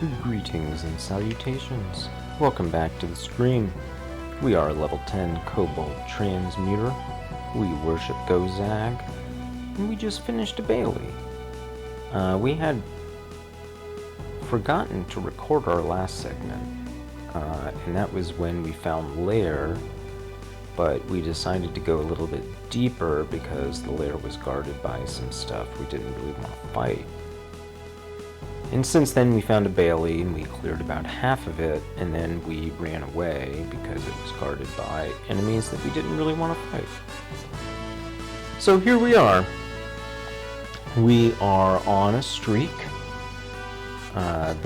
Greetings and salutations. Welcome back to the stream. We are level 10 Kobold Transmuter. We worship Gozag. And we just finished a Bailey. We had forgotten to record our last segment. And that was when we found Lair. But we decided to go a little bit deeper because the Lair was guarded by some stuff we didn't really want to fight. And since then we found a Bailey and we cleared about half of it, and then we ran away because it was guarded by enemies that we didn't really want to fight. So here we are. We are on a streak. The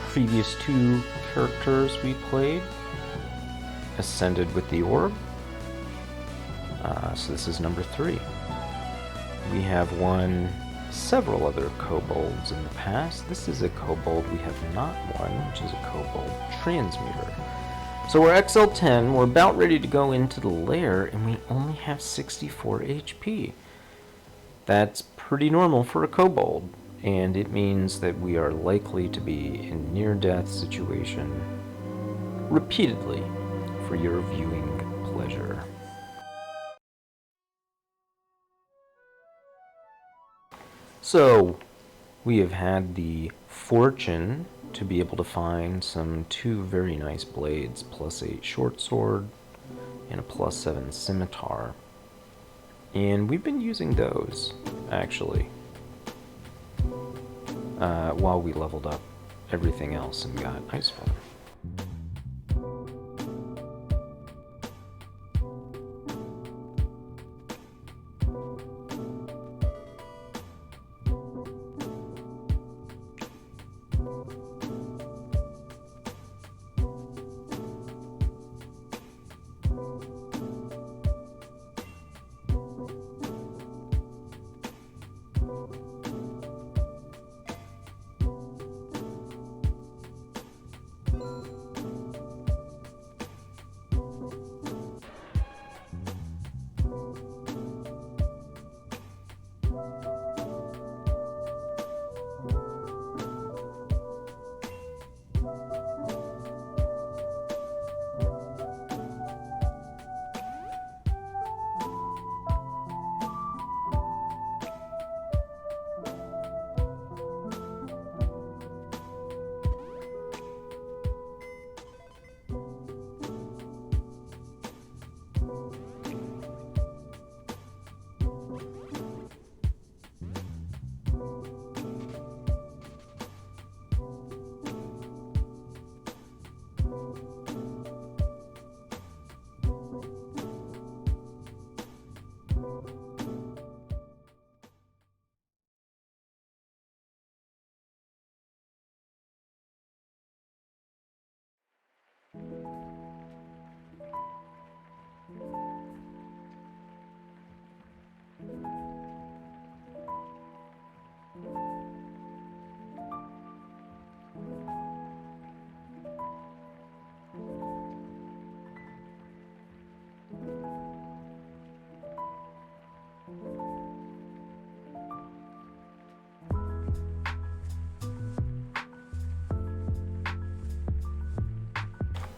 previous two characters we played ascended with the orb. So this is number 3. We have won several other kobolds in the past. This is a kobold we have not won, which is a kobold transmuter. So we're XL10, we're about ready to go into the Lair, and we only have 64 HP. That's pretty normal for a kobold, and it means that we are likely to be in near-death situation repeatedly for your viewing pleasure. So, we have had the fortune to be able to find two very nice blades, +8 short sword and a +7 scimitar. And we've been using those, actually, while we leveled up everything else and got ice form.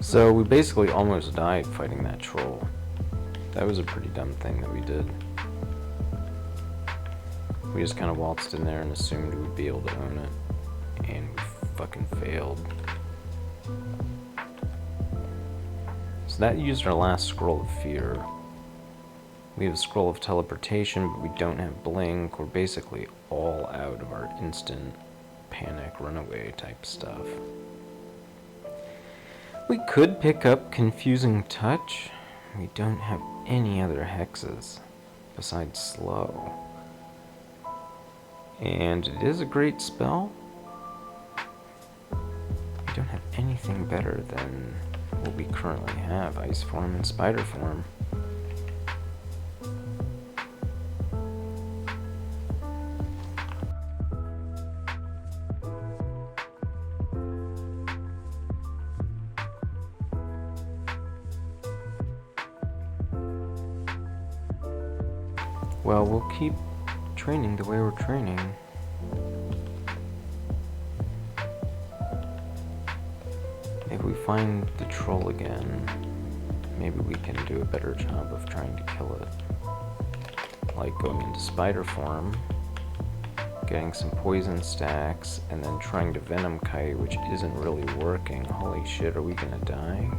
So we basically almost died fighting that troll. That was a pretty dumb thing that we did. We just kind of waltzed in there and assumed we'd be able to own it, and we fucking failed. So that used our last scroll of fear. We have a scroll of teleportation, but we don't have blink. We're basically all out of our instant panic runaway type stuff. We could pick up Confusing Touch. We don't have any other hexes besides Slow. And it is a great spell. We don't have anything better than what we currently have, Ice Form and Spider Form. Well, we'll keep training the way we're training. find the troll again, maybe we can do a better job of trying to kill it. Like going into spider form, getting some poison stacks, and then trying to venom kite, which isn't really working. Holy shit, are we gonna die?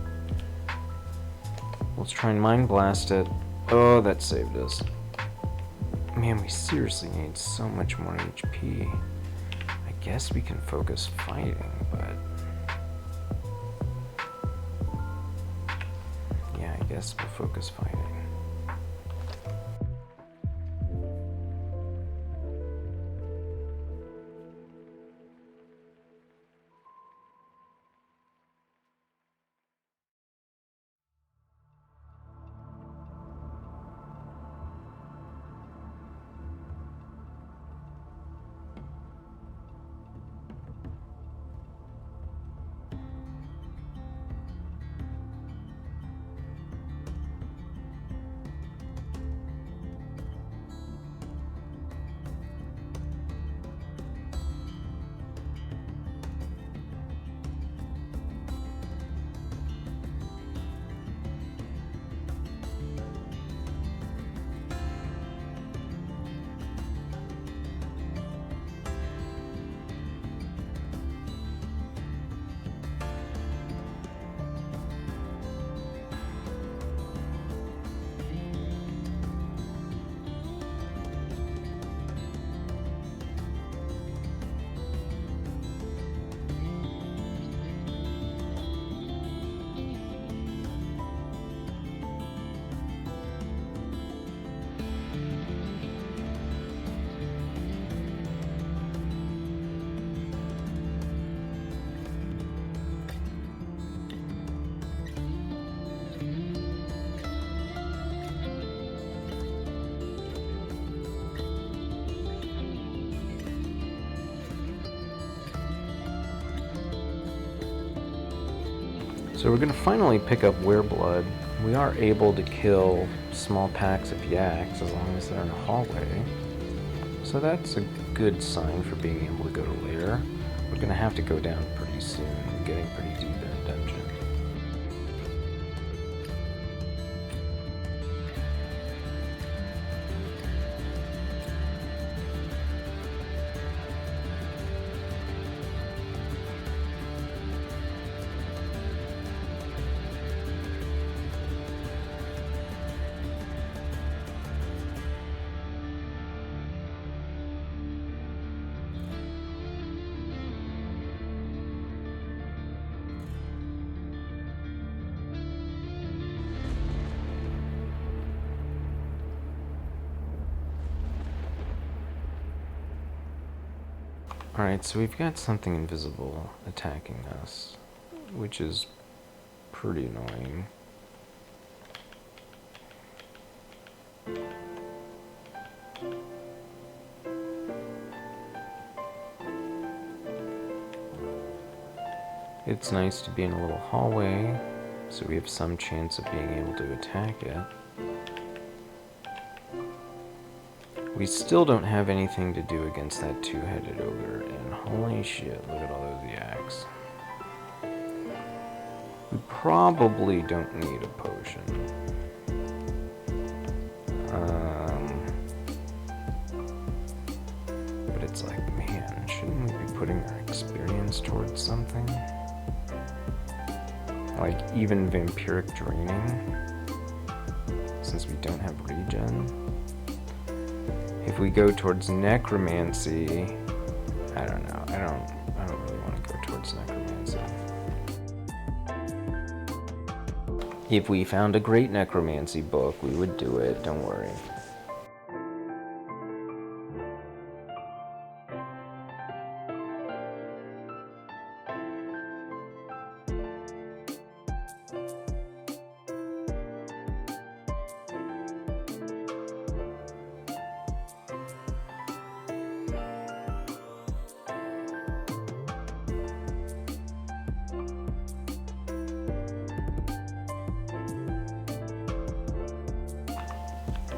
Let's try and mind blast it. Oh, that saved us. Man, we seriously need so much more HP. I guess we can focus fighting, but... yeah, I guess we'll focus fighting. So we're going to finally pick up Wereblood. We are able to kill small packs of yaks as long as they're in a hallway. So that's a good sign for being able to go to Lair. We're going to have to go down pretty soon. We're getting pretty deep in the dungeon. Alright, so we've got something invisible attacking us, which is pretty annoying. It's nice to be in a little hallway, so we have some chance of being able to attack it. We still don't have anything to do against that two-headed ogre, and holy shit, look at all those yaks. We probably don't need a potion. But it's like, man, shouldn't we be putting our experience towards something? Like, even vampiric draining? Since we don't have regen? If we go towards necromancy, I don't know. I don't really want to go towards necromancy. If we found a great necromancy book, we would do it, don't worry.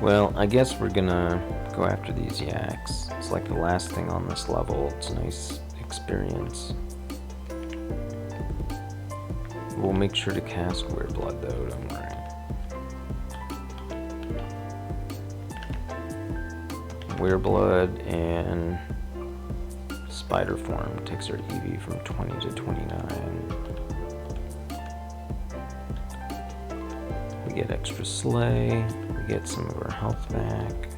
Well, I guess we're gonna go after these yaks. It's like the last thing on this level. It's a nice experience. We'll make sure to cast Weird Blood though, don't worry. Weird Blood and Spider Form takes our EV from 20 to 29. We get extra Slay, we get some of our health back.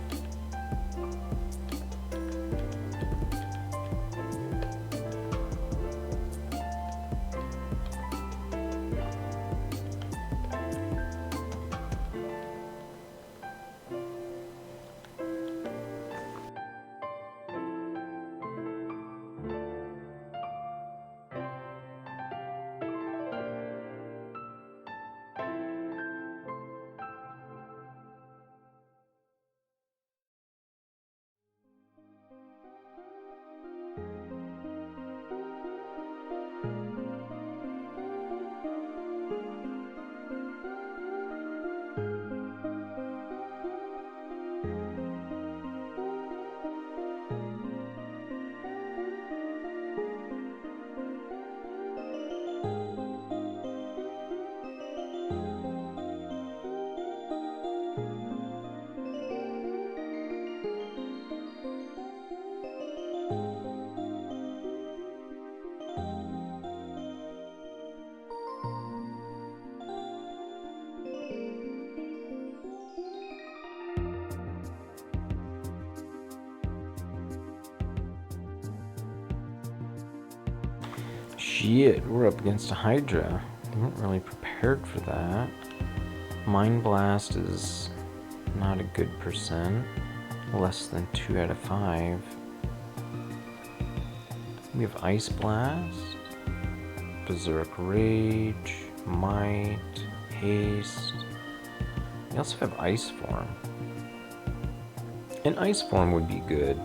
Shit, we're up against a Hydra. We weren't really prepared for that. Mind Blast is not a good percent. Less than 2 out of 5. We have Ice Blast, Berserk Rage, Might, Haste. We also have Ice Form. And Ice Form would be good.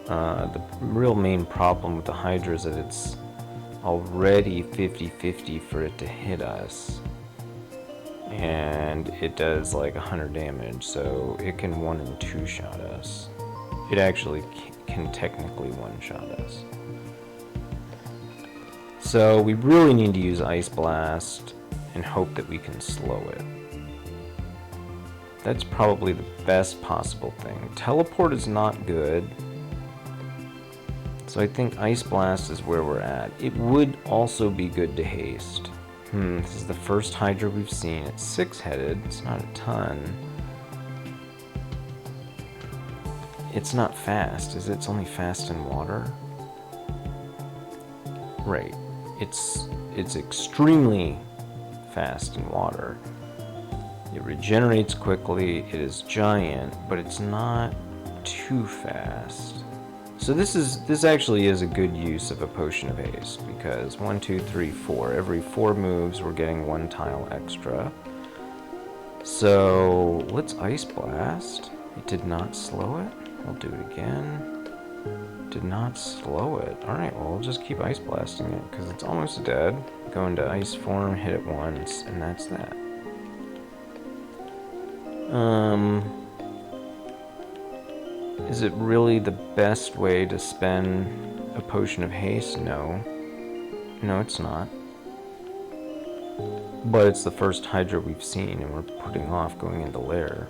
The real main problem with the Hydra is that it's already 50-50 for it to hit us. And it does like 100 damage, so it can 1 and 2 shot us. It actually can technically 1-shot us. So we really need to use Ice Blast and hope that we can slow it. That's probably the best possible thing. Teleport is not good. So I think Ice Blast is where we're at. It would also be good to haste. This is the first Hydra we've seen. It's 6-headed. It's not a ton. It's not fast, is it? It's only fast in water? Right. It's extremely fast in water. It regenerates quickly. It is giant, but it's not too fast. So this actually is a good use of a Potion of Haste, because 1, 2, 3, 4. Every 4 moves we're getting 1 tile extra. So let's Ice Blast. It did not slow it. I'll do it again. Did not slow it. Alright, well, we'll just keep Ice Blasting it, because it's almost dead. Go into Ice Form, hit it once, and that's that. Is it really the best way to spend a Potion of Haste? No. No, it's not. But it's the first Hydra we've seen, and we're putting off going into Lair.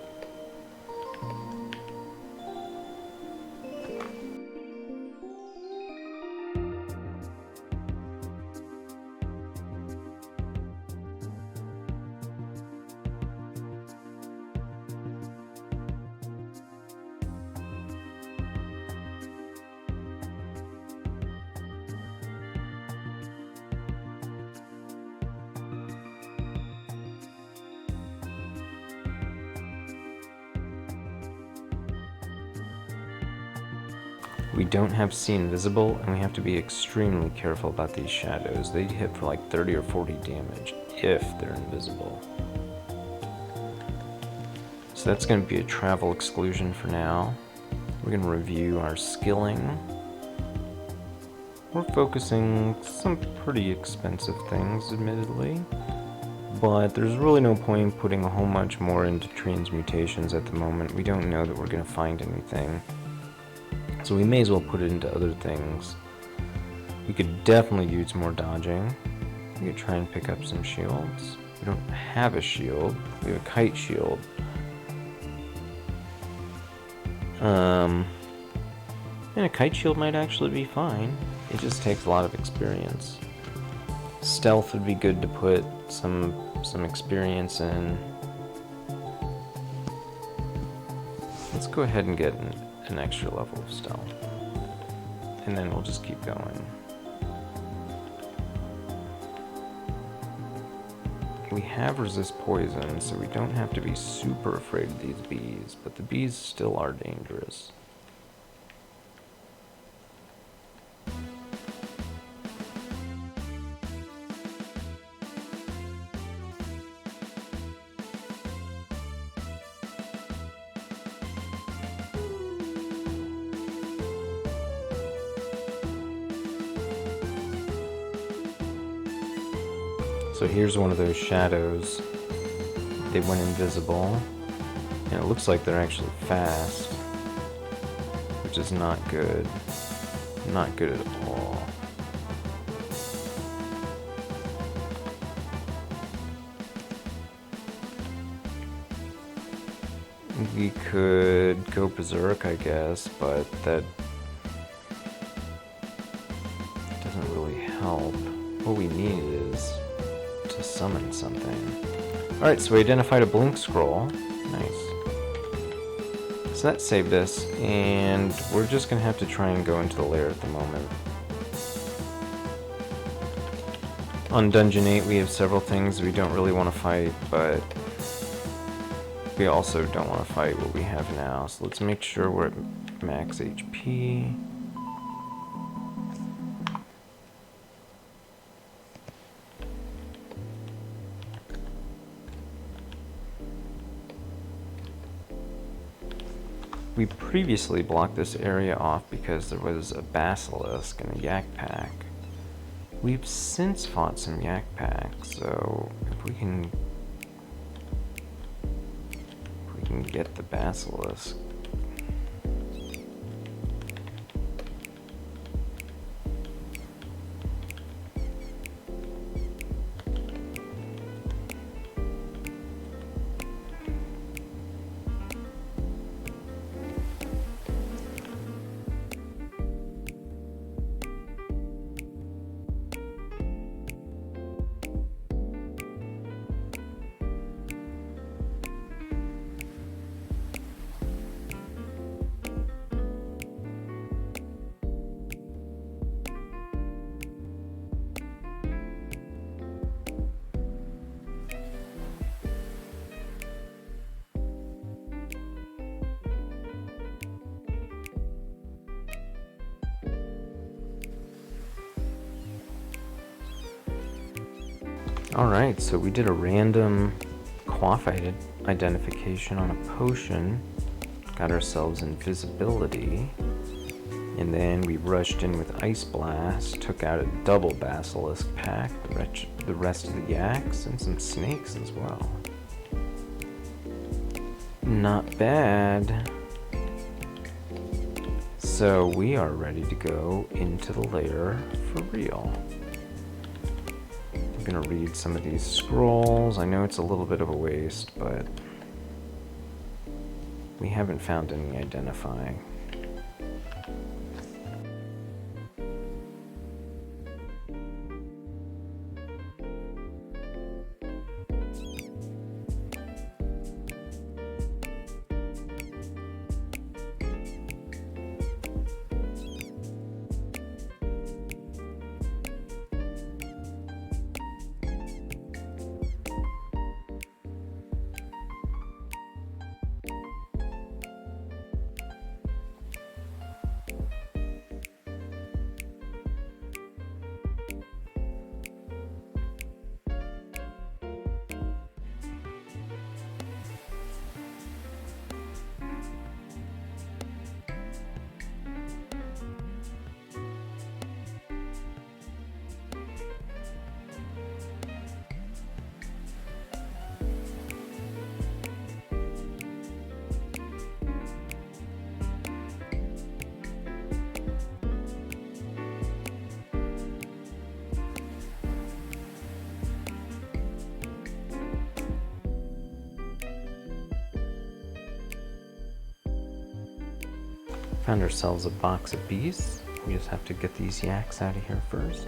We don't have See Invisible, and we have to be extremely careful about these shadows. They hit for like 30 or 40 damage if they're invisible. So that's going to be a travel exclusion for now. We're going to review our skilling. We're focusing some pretty expensive things, admittedly, but there's really no point in putting a whole bunch more into transmutations at the moment. We don't know that we're going to find anything. So we may as well put it into other things. We could definitely use more dodging. We could try and pick up some shields. We don't have a shield. We have a kite shield. And a kite shield might actually be fine. It just takes a lot of experience. Stealth would be good to put some experience in. Let's go ahead and get an extra level of stealth. And then we'll just keep going. We have resist poison, so we don't have to be super afraid of these bees, but the bees still are dangerous. So here's one of those shadows. They went invisible, and it looks like they're actually fast, which is not good. Not good at all. We could go berserk, I guess, but that doesn't really help. What we need is to summon something. Alright, so we identified a blink scroll. Nice. So that saved us, and we're just gonna have to try and go into the lair at the moment. On Dungeon 8 we have several things we don't really want to fight, but we also don't want to fight what we have now. So let's make sure we're at max HP. We previously blocked this area off because there was a basilisk and a yak pack. We've since fought some yak packs, so if we can get the basilisk. Alright, so we did a random quaff identification on a potion, got ourselves invisibility, and then we rushed in with Ice Blast, took out a double basilisk pack, the rest of the yaks, and some snakes as well. Not bad. So we are ready to go into the lair for real. I'm gonna read some of these scrolls. I know it's a little bit of a waste, but we haven't found any identifying. Found ourselves a box of bees. We just have to get these yaks out of here first.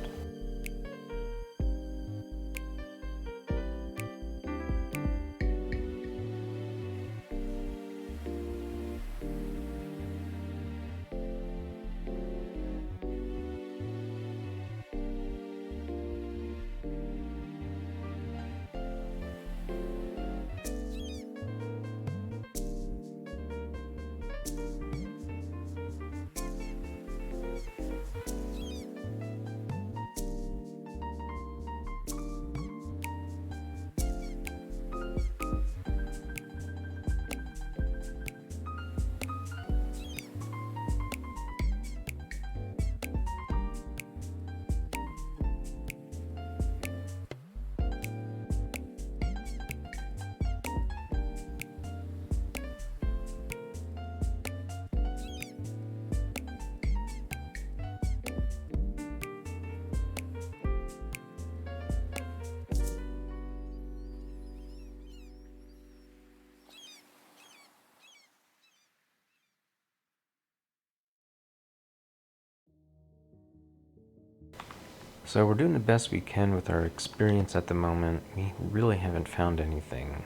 So we're doing the best we can with our experience at the moment. We really haven't found anything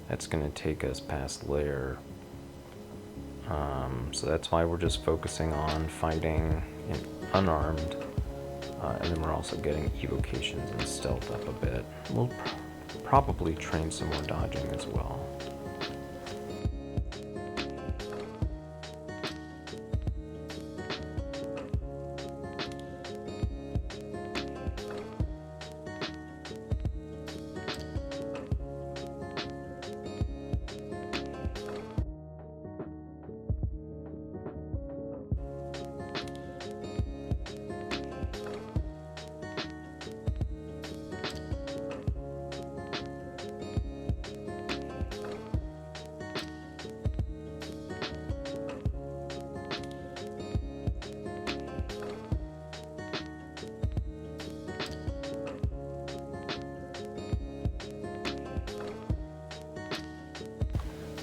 that's going to take us past Lair. So that's why we're just focusing on fighting unarmed. And then we're also getting evocations and stealth up a bit. We'll probably train some more dodging as well.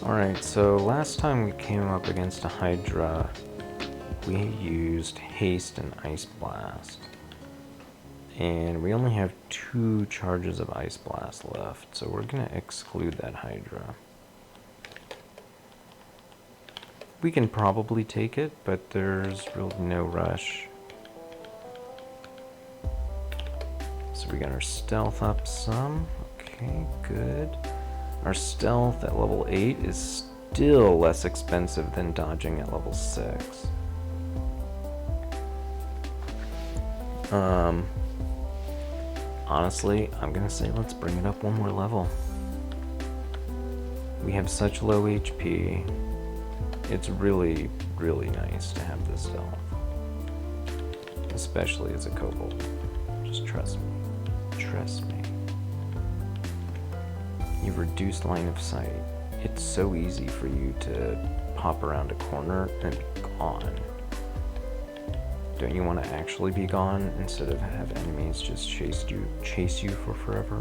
Alright, so last time we came up against a Hydra, we used Haste and Ice Blast. And we only have 2 charges of Ice Blast left, so we're going to exclude that Hydra. We can probably take it, but there's really no rush. So we got our stealth up some. Okay, good. Our stealth at level 8 is still less expensive than dodging at level 6. Honestly, I'm gonna say let's bring it up one more level. We have such low HP. It's really, really nice to have this stealth. Especially as a kobold. Just trust me. Trust me. You've reduced line of sight. It's so easy for you to pop around a corner and be gone. Don't you want to actually be gone instead of have enemies just chase you for forever?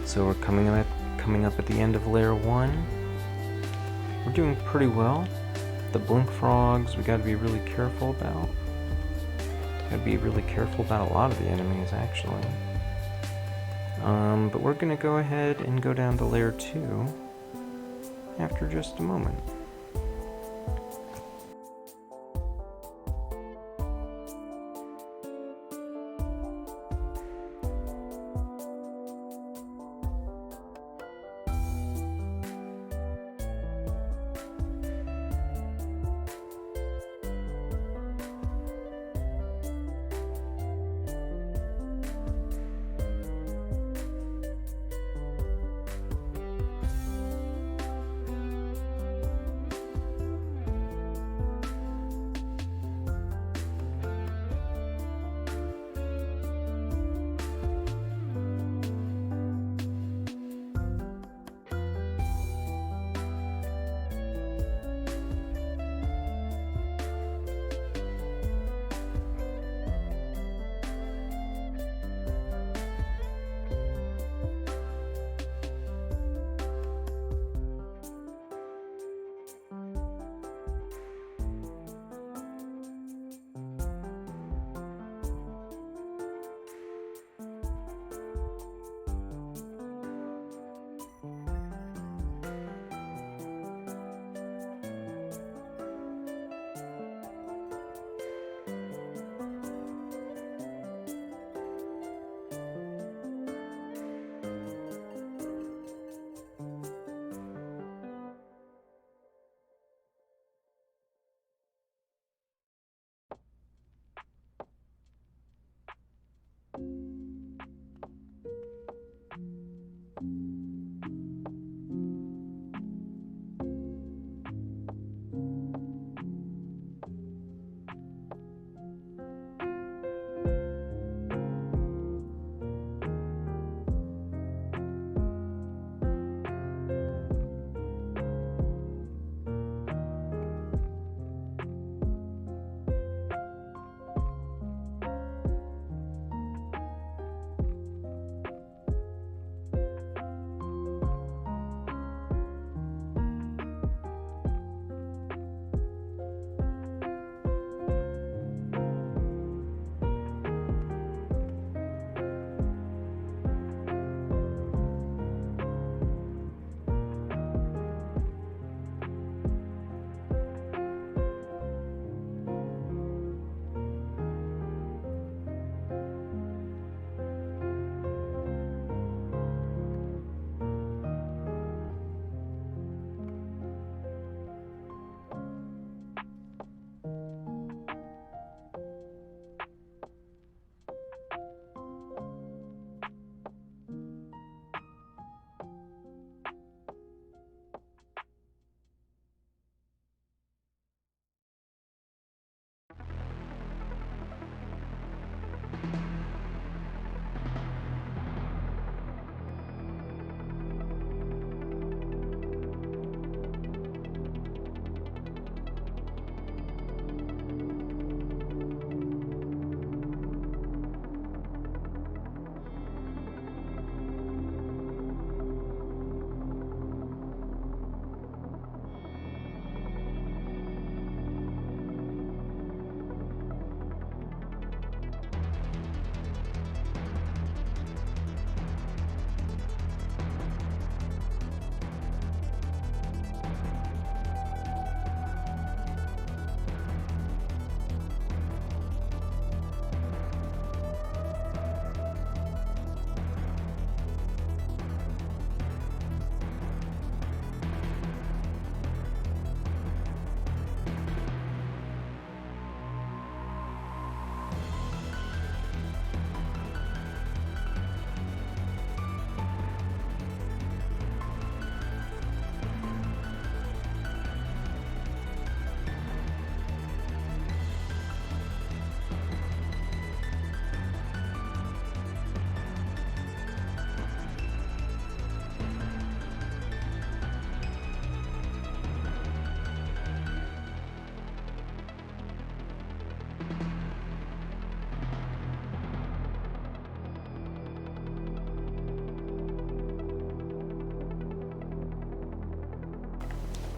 So we're coming up at the end of Lair 1. We're doing pretty well. The blink frogs we gotta be really careful about. Gotta be really careful about a lot of the enemies actually. But we're gonna go ahead and go down to Lair 2 after just a moment.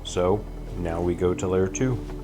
So now we go to layer 2.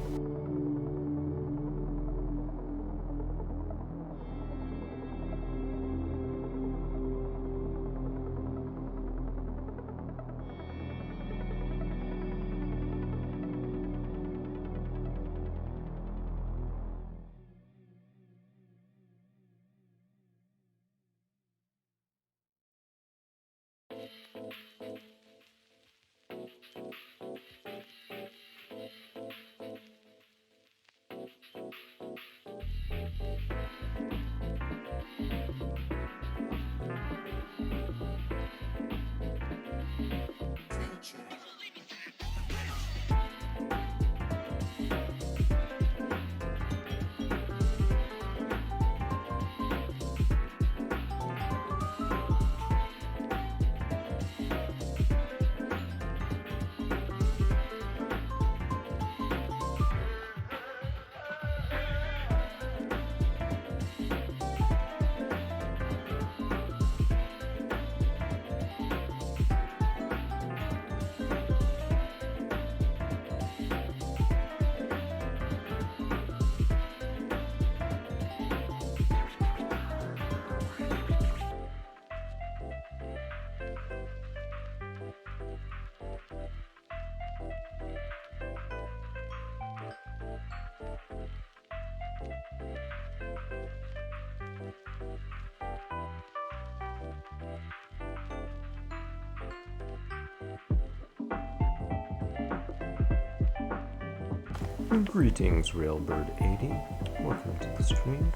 Greetings, Railbird80. Welcome to the stream.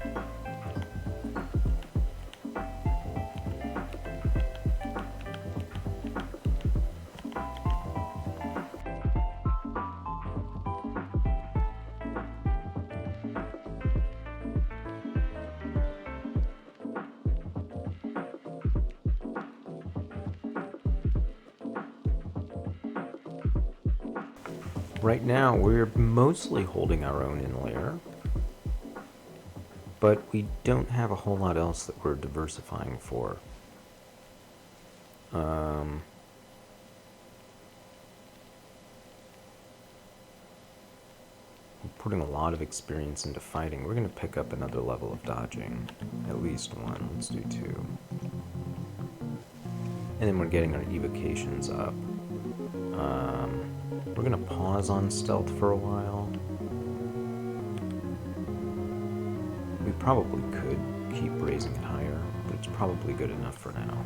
Right now, we're mostly holding our own in Lair, but we don't have a whole lot else that we're diversifying for. We're putting a lot of experience into fighting. We're going to pick up another level of dodging. At least one. Let's do 2. And then we're getting our evocations up. We're going to pause on stealth for a while. We probably could keep raising it higher, but it's probably good enough for now.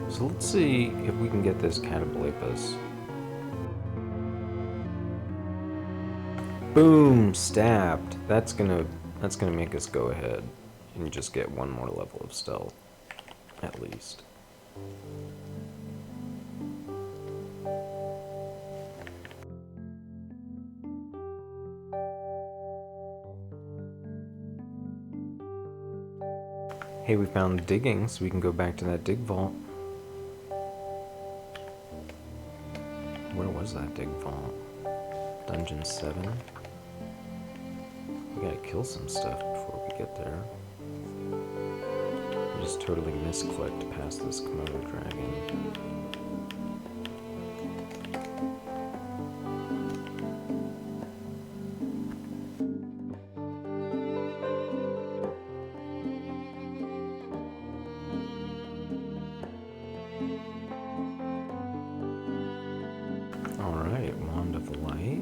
So let's see if we can get this Catablapus. Boom! Stabbed. That's gonna make us go ahead and just get one more level of stealth, at least. Hey, we found digging, so we can go back to that dig vault. Where was that dig vault? Dungeon 7? We gotta kill some stuff before we get there. We just totally misclicked past this Komodo dragon. Alright, Wand of Light.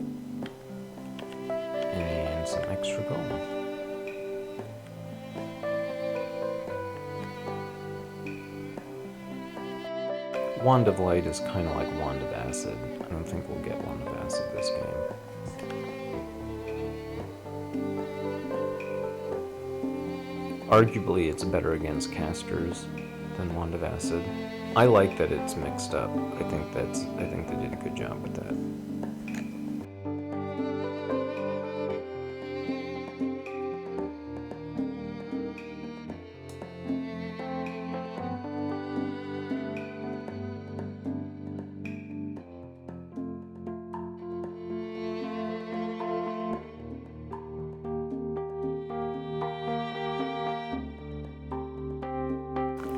And some extra gold. Wand of Light is kind of like Wand of Acid. I don't think we'll get Wand of Acid this game. Arguably, it's better against casters than Wand of Acid. I like that it's mixed up. I think they did a good job with that.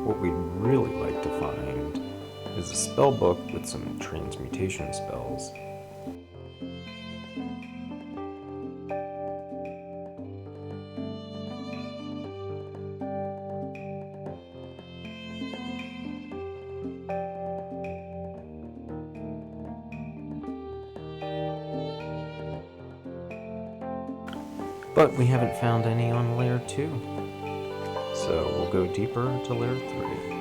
What we'd really like to find is a spell book with some transmutation spells. But we haven't found any on Lair 2. So we'll go deeper to Lair 3.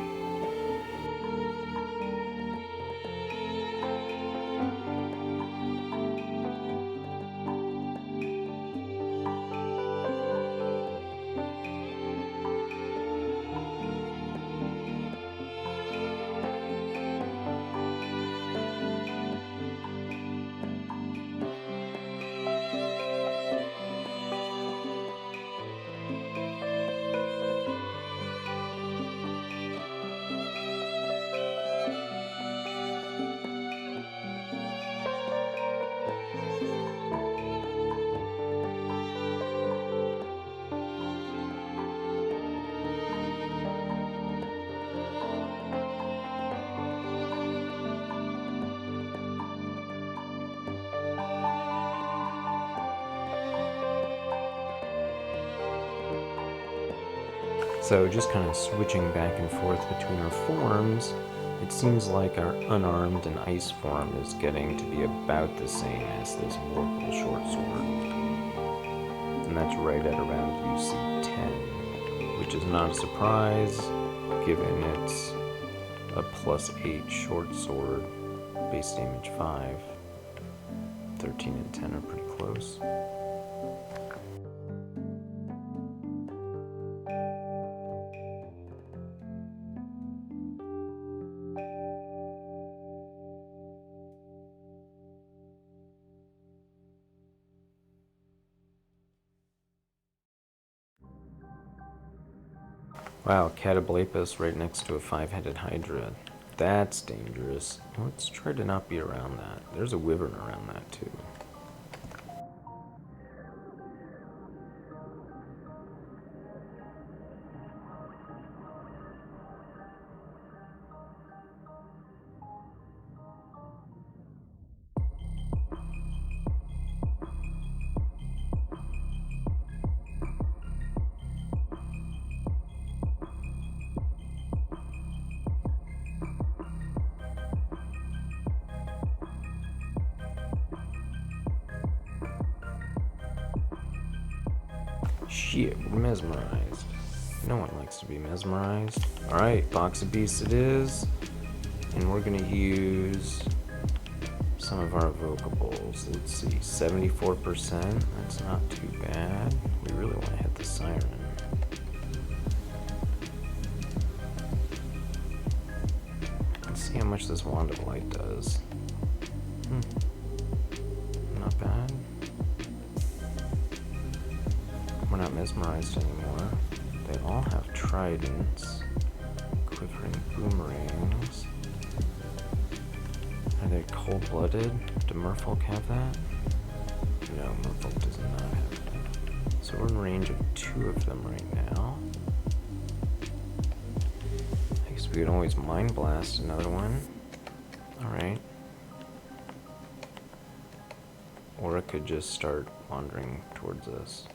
So just kind of switching back and forth between our forms, it seems like our unarmed and ice form is getting to be about the same as this Vorpal short sword. And that's right at around UC 10, which is not a surprise given it's a +8 short sword, base damage 5. 13 and 10 are pretty close. Wow, Catablapus right next to a 5-headed Hydra. That's dangerous. Let's try to not be around that. There's a Wyvern around that too. Shit, we're mesmerized. No one likes to be mesmerized. Alright, Box of Beasts it is. And we're gonna use some of our evocables. Let's see, 74%. That's not too bad. We really want to hit the Siren. Let's see how much this Wand of Light does. Not bad. We're not mesmerized anymore. They all have tridents, quivering boomerangs. Are they cold-blooded? Do Merfolk have that? No, Merfolk does not have that. So we're in range of 2 of them right now. I guess we could always Mind Blast another one. Alright. Or it could just start wandering towards us.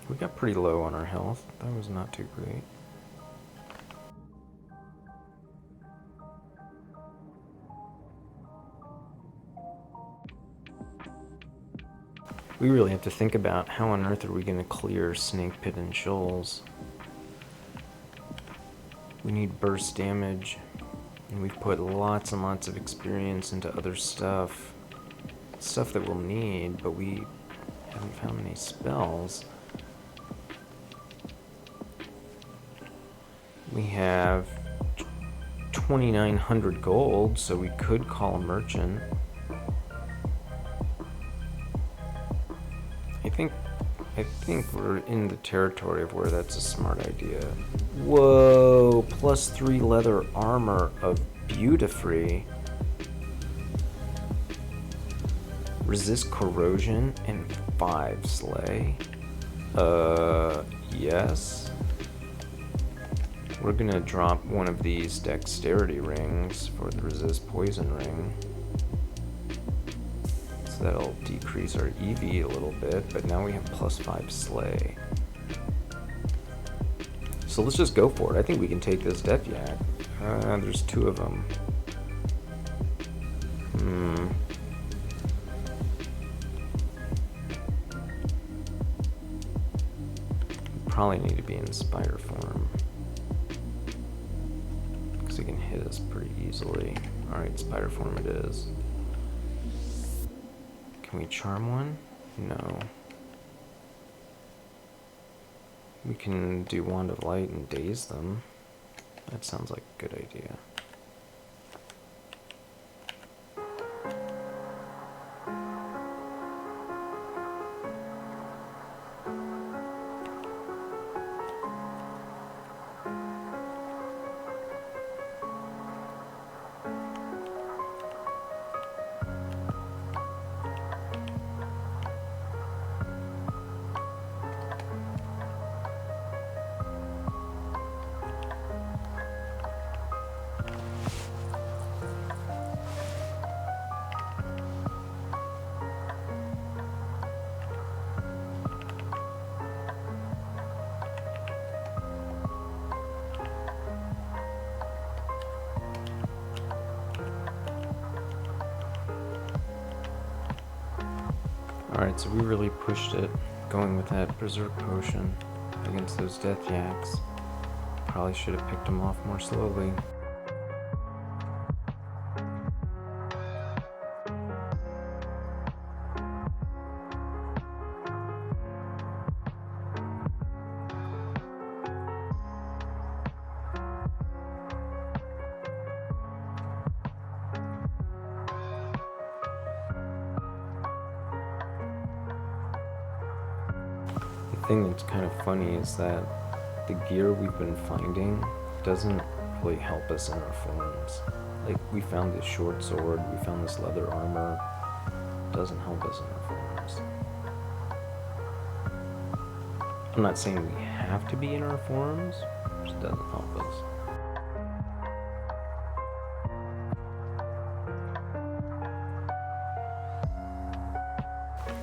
We got pretty low on our health. That was not too great. We really have to think about how on earth are we going to clear Snake Pit and Shoals. We need burst damage, and we've put lots and lots of experience into other stuff. stuff that we'll need, but we haven't found any spells. We have 2,900 gold, so we could call a merchant. I think we're in the territory of where that's a smart idea. Whoa, +3 leather armor of Beautifree. Resist corrosion and 5 slay. Yes. We're gonna drop one of these dexterity rings for the resist poison ring. So that'll decrease our EV a little bit, but now we have +5 slay. So let's just go for it. I think we can take this Death Yak. There's 2 of them. Probably need to be in spider form, because it can hit us pretty easily. Alright, spider form it is. Can we charm one? No. We can do Wand of Light and daze them. That sounds like a good idea. Alright, so we really pushed it, going with that Berserk Potion against those Death Yaks. Probably should have picked them off more slowly. The thing that's kind of funny is that the gear we've been finding doesn't really help us in our forms. Like, we found this short sword, we found this leather armor, doesn't help us in our forms. I'm not saying we have to be in our forms, it just doesn't help us.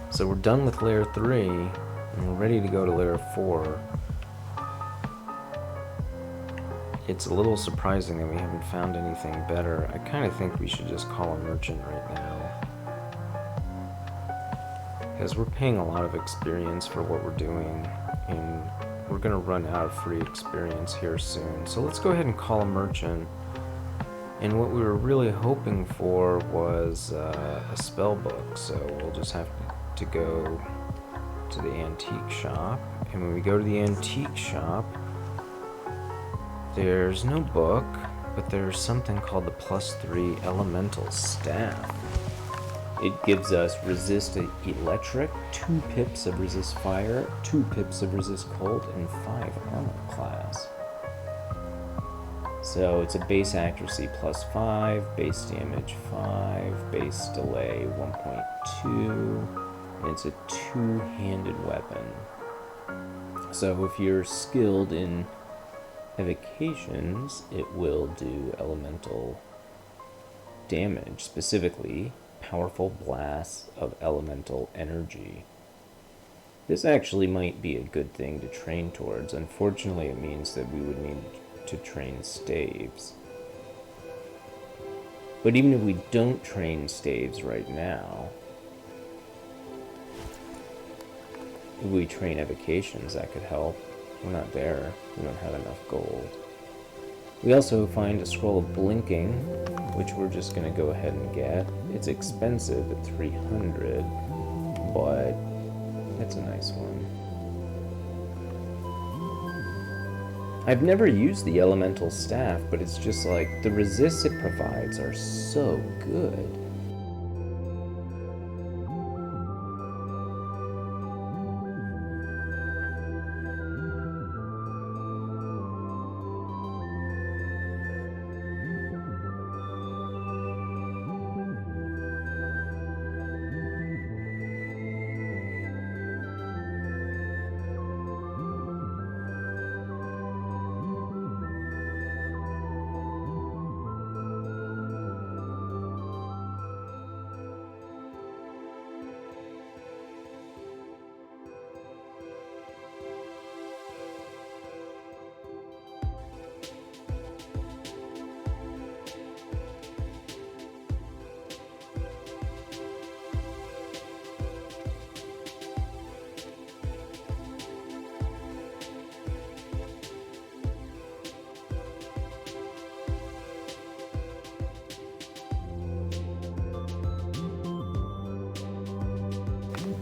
So we're done with Lair 3, and we're ready to go to Lair 4. It's a little surprising that we haven't found anything better. I kind of think we should just call a merchant right now, because we're paying a lot of experience for what we're doing, and we're going to run out of free experience here soon. So let's go ahead and call a merchant. And what we were really hoping for was a spell book, so we'll just have to go to the antique shop. And when we go to the antique shop, there's no book, but there's something called the +3 elemental staff. It gives us resist electric, 2 pips of resist fire, 2 pips of resist cold, and 5 armor class. So it's a base accuracy +5, base damage 5, base delay 1.2, and it's a 2-handed weapon. So if you're skilled in evocations, it will do elemental damage, specifically powerful blasts of elemental energy. This actually might be a good thing to train towards. Unfortunately, it means that we would need to train staves. But even if we don't train staves right now, if we train evocations, that could help. We're not there. We don't have enough gold. We also find a scroll of blinking, which we're just going to go ahead and get. It's expensive at 300, but it's a nice one. I've never used the elemental staff, but it's just like the resists it provides are so good.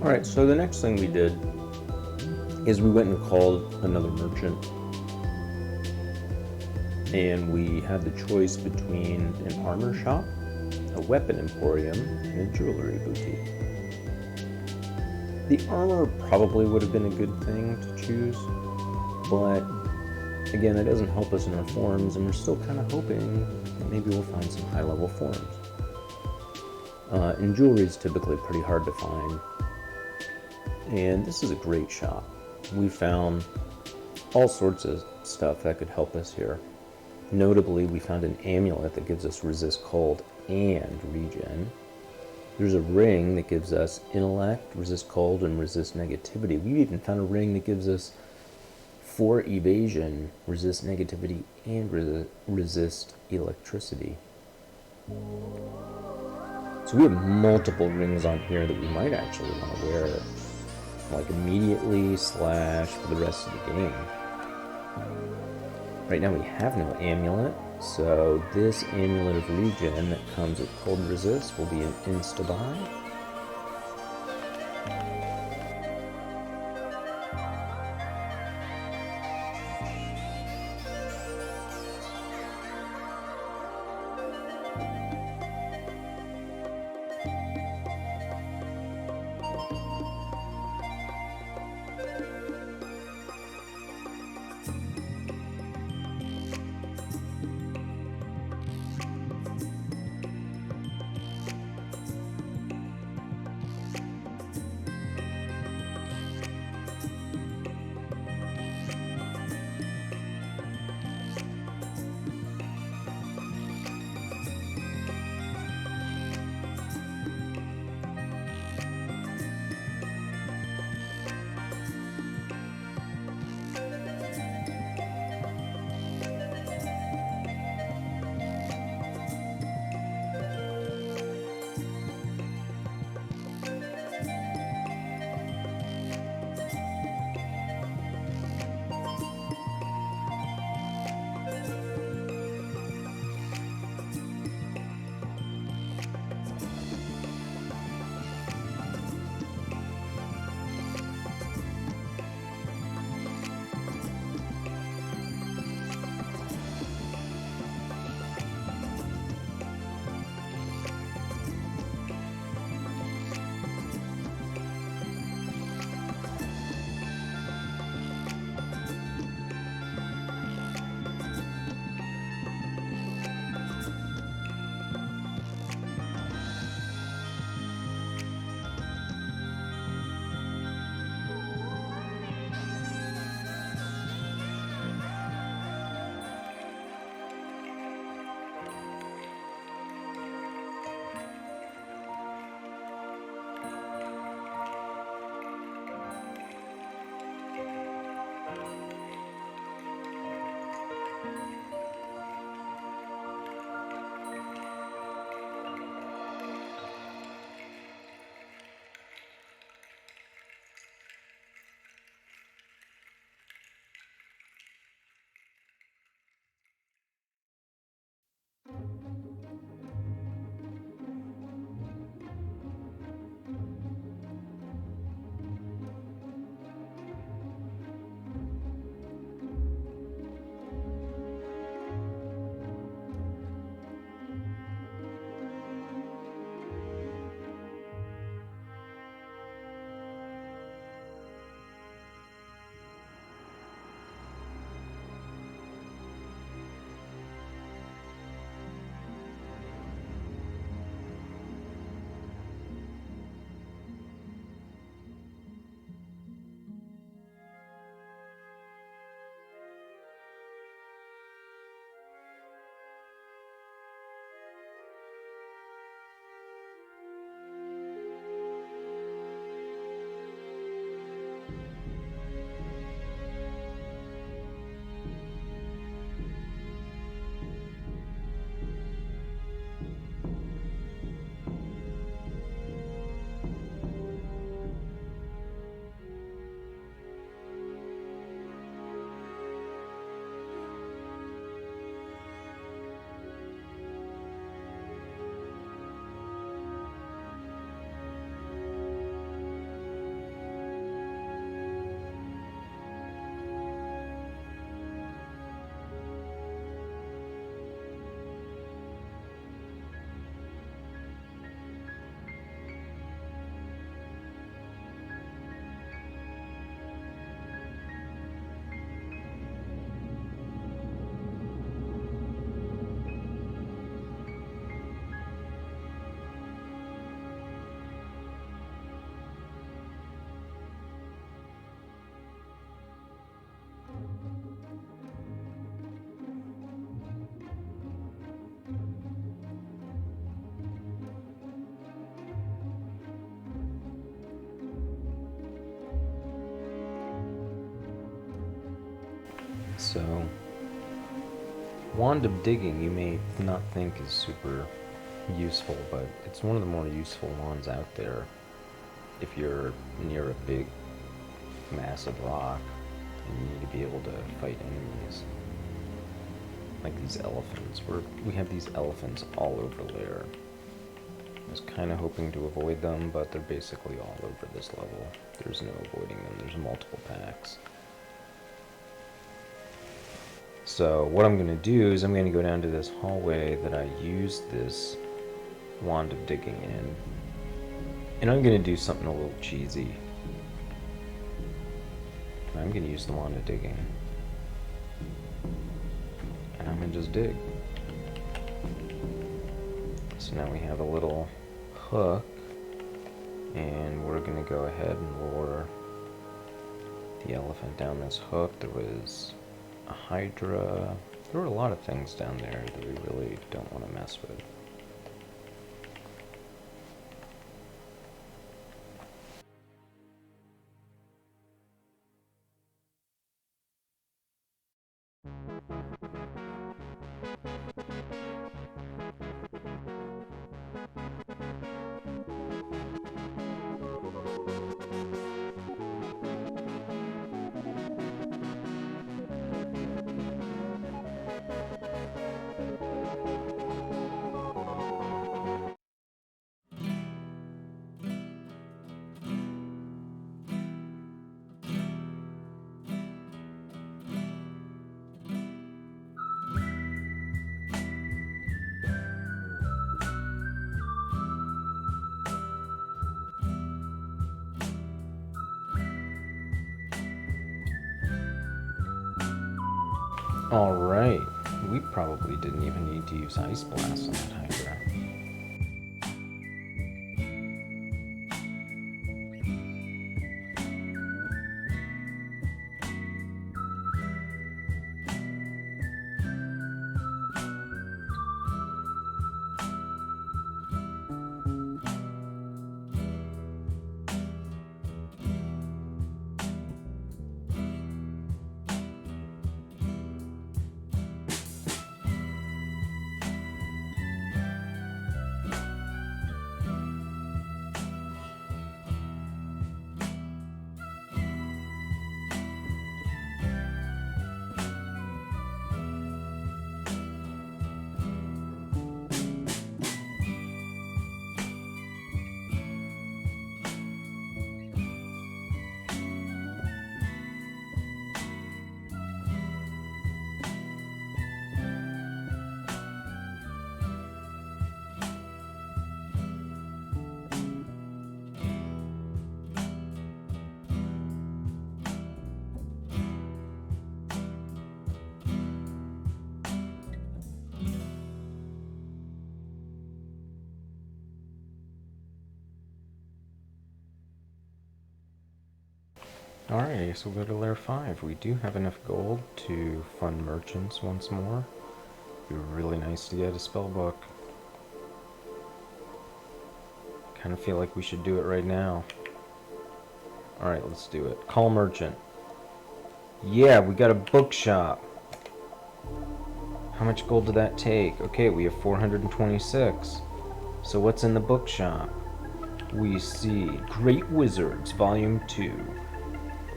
Alright, so the next thing we did is we went and called another merchant, and we had the choice between an armor shop, a weapon emporium, and a jewelry boutique. The armor probably would have been a good thing to choose, but again, it doesn't help us in our forms, and we're still kind of hoping that maybe we'll find some high-level forms. And jewelry is typically pretty hard to find. And this is a great shop. We found all sorts of stuff that could help us here. Notably, we found an amulet that gives us resist cold and regen. There's a ring that gives us intellect, resist cold, and resist negativity. We even found a ring that gives us 4 evasion, resist negativity, and resist electricity. So we have multiple rings on here that we might actually want to wear, like immediately / for the rest of the game. Right now we have no amulet, so this amulet of regen that comes with cold resist will be an insta-buy. So, Wand of Digging you may not think is super useful, but it's one of the more useful wands out there if you're near a big, massive rock and you need to be able to fight enemies. Like these elephants. We have these elephants all over Lair. I was kind of hoping to avoid them, but they're basically all over this level. There's no avoiding them. There's multiple packs. So what I'm going to do is I'm going to go down to this hallway that I used this Wand of Digging in. And I'm going to do something a little cheesy. I'm going to use the Wand of Digging. And I'm going to just dig. So now we have a little hook. And we're going to go ahead and lure the elephant down this hook. There was a hydra. There were a lot of things down there that we really don't want to mess with. Alright, we probably didn't even need to use Ice Blast on that Hydra. Alright, so we'll go to Lair 5. We do have enough gold to fund merchants once more. It would be really nice to get a spell book. Kind of feel like we should do it right now. Alright, let's do it. Call merchant. Yeah, we got a bookshop. How much gold did that take? Okay, we have 426. So what's in the bookshop? We see Great Wizards, Volume 2.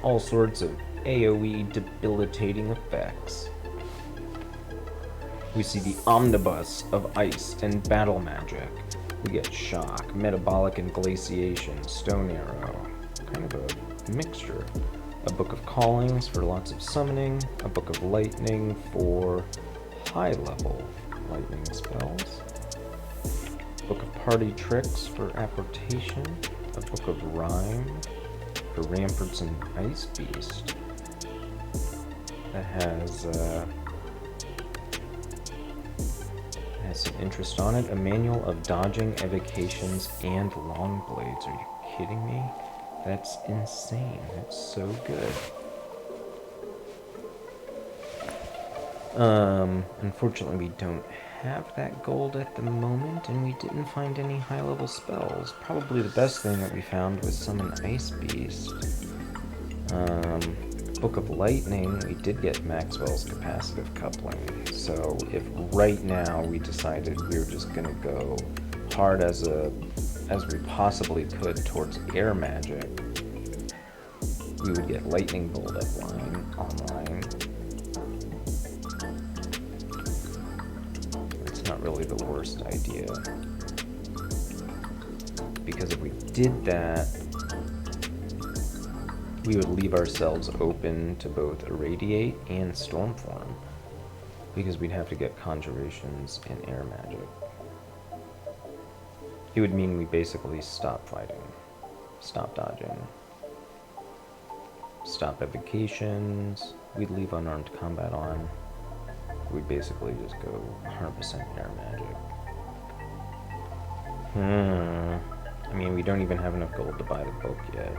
All sorts of AoE debilitating effects. We see the Omnibus of Ice and Battle Magic. We get Shock, Metabolic and Glaciation, Stone Arrow. Kind of a mixture. A Book of Callings for lots of summoning. A Book of Lightning for high-level lightning spells. Book of Party Tricks for apportation. A Book of Rhyme for Ramparts and Ice Beast. That has some interest on it. A Manual of Dodging, Evocations, and Long Blades. Are you kidding me? That's insane. That's so good. Unfortunately we don't have that gold at the moment, and we didn't find any high-level spells. Probably the best thing that we found was Summon Ice Beast. Book of Lightning, we did get Maxwell's capacitive coupling. So if right now we decided we were just going to go hard as we possibly could towards air magic, we would get Lightning Bolt online. It's not really the worst idea, because if we did that, we would leave ourselves open to both Irradiate and Stormform, because we'd have to get conjurations and air magic. It would mean we basically stop fighting, stop dodging, stop evocations, we'd leave unarmed combat on. We'd basically just go 100% air magic. I mean, we don't even have enough gold to buy the book yet.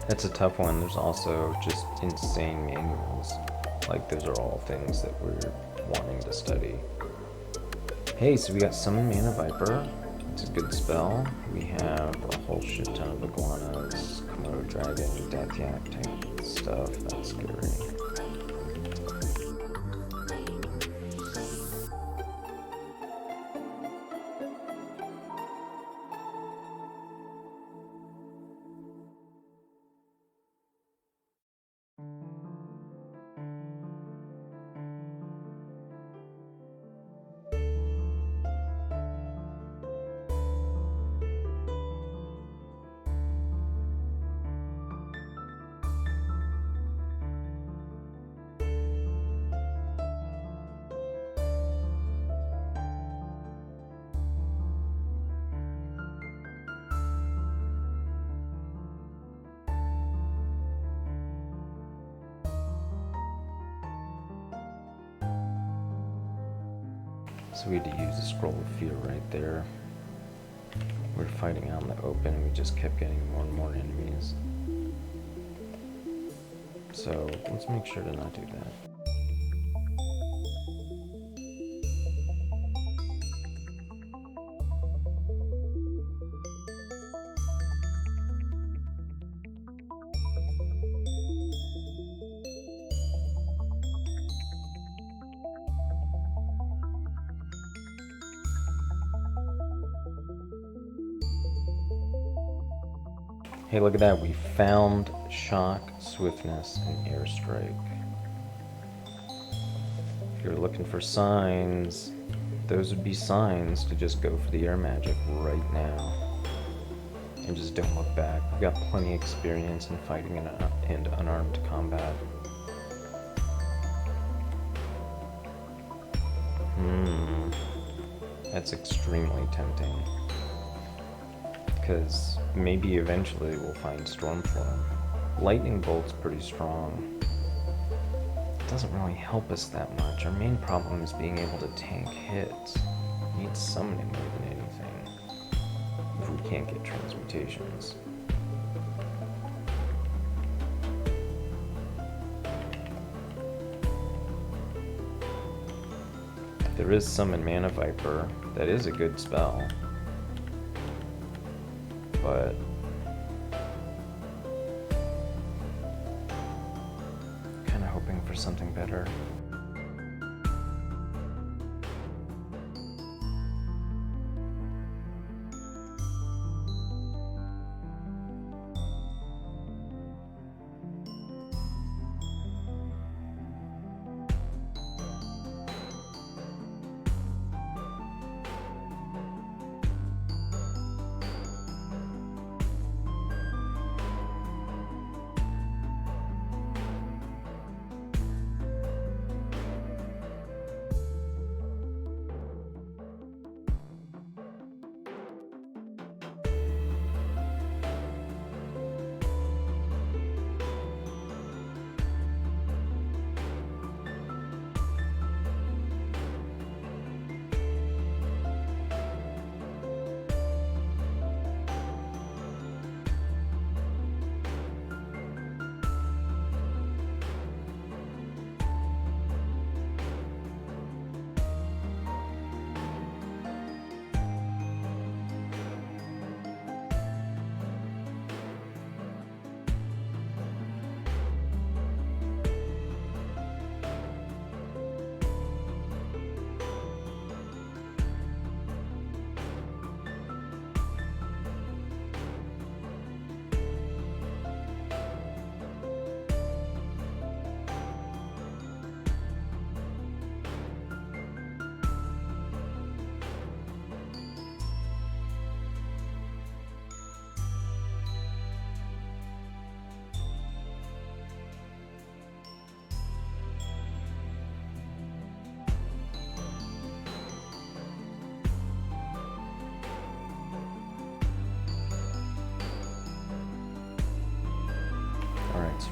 That's a tough one. There's also just insane manuals. Like, those are all things that we're wanting to study. Hey, so we got Summon Mana Viper. It's a good spell. We have a whole shit ton of iguanas, Komodo Dragon, Death Yak type stuff. That's scary. So we had to use the Scroll of Fear right there. We were fighting out in the open, we just kept getting more and more enemies. So let's make sure to not do that. Hey, look at that. We found Shock, Swiftness, and Airstrike. If you're looking for signs, those would be signs to just go for the air magic right now. And just don't look back. We've got plenty of experience in fighting in unarmed combat. That's extremely tempting. Because maybe eventually we'll find Stormform. Lightning Bolt's pretty strong. It doesn't really help us that much. Our main problem is being able to tank hits. We need summoning more than anything, if we can't get transmutations. There is Summon Mana Viper. That is a good spell. But kind of hoping for something better.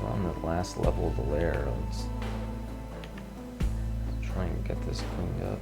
we're on the last level of the lair. Let's try and get this cleaned up.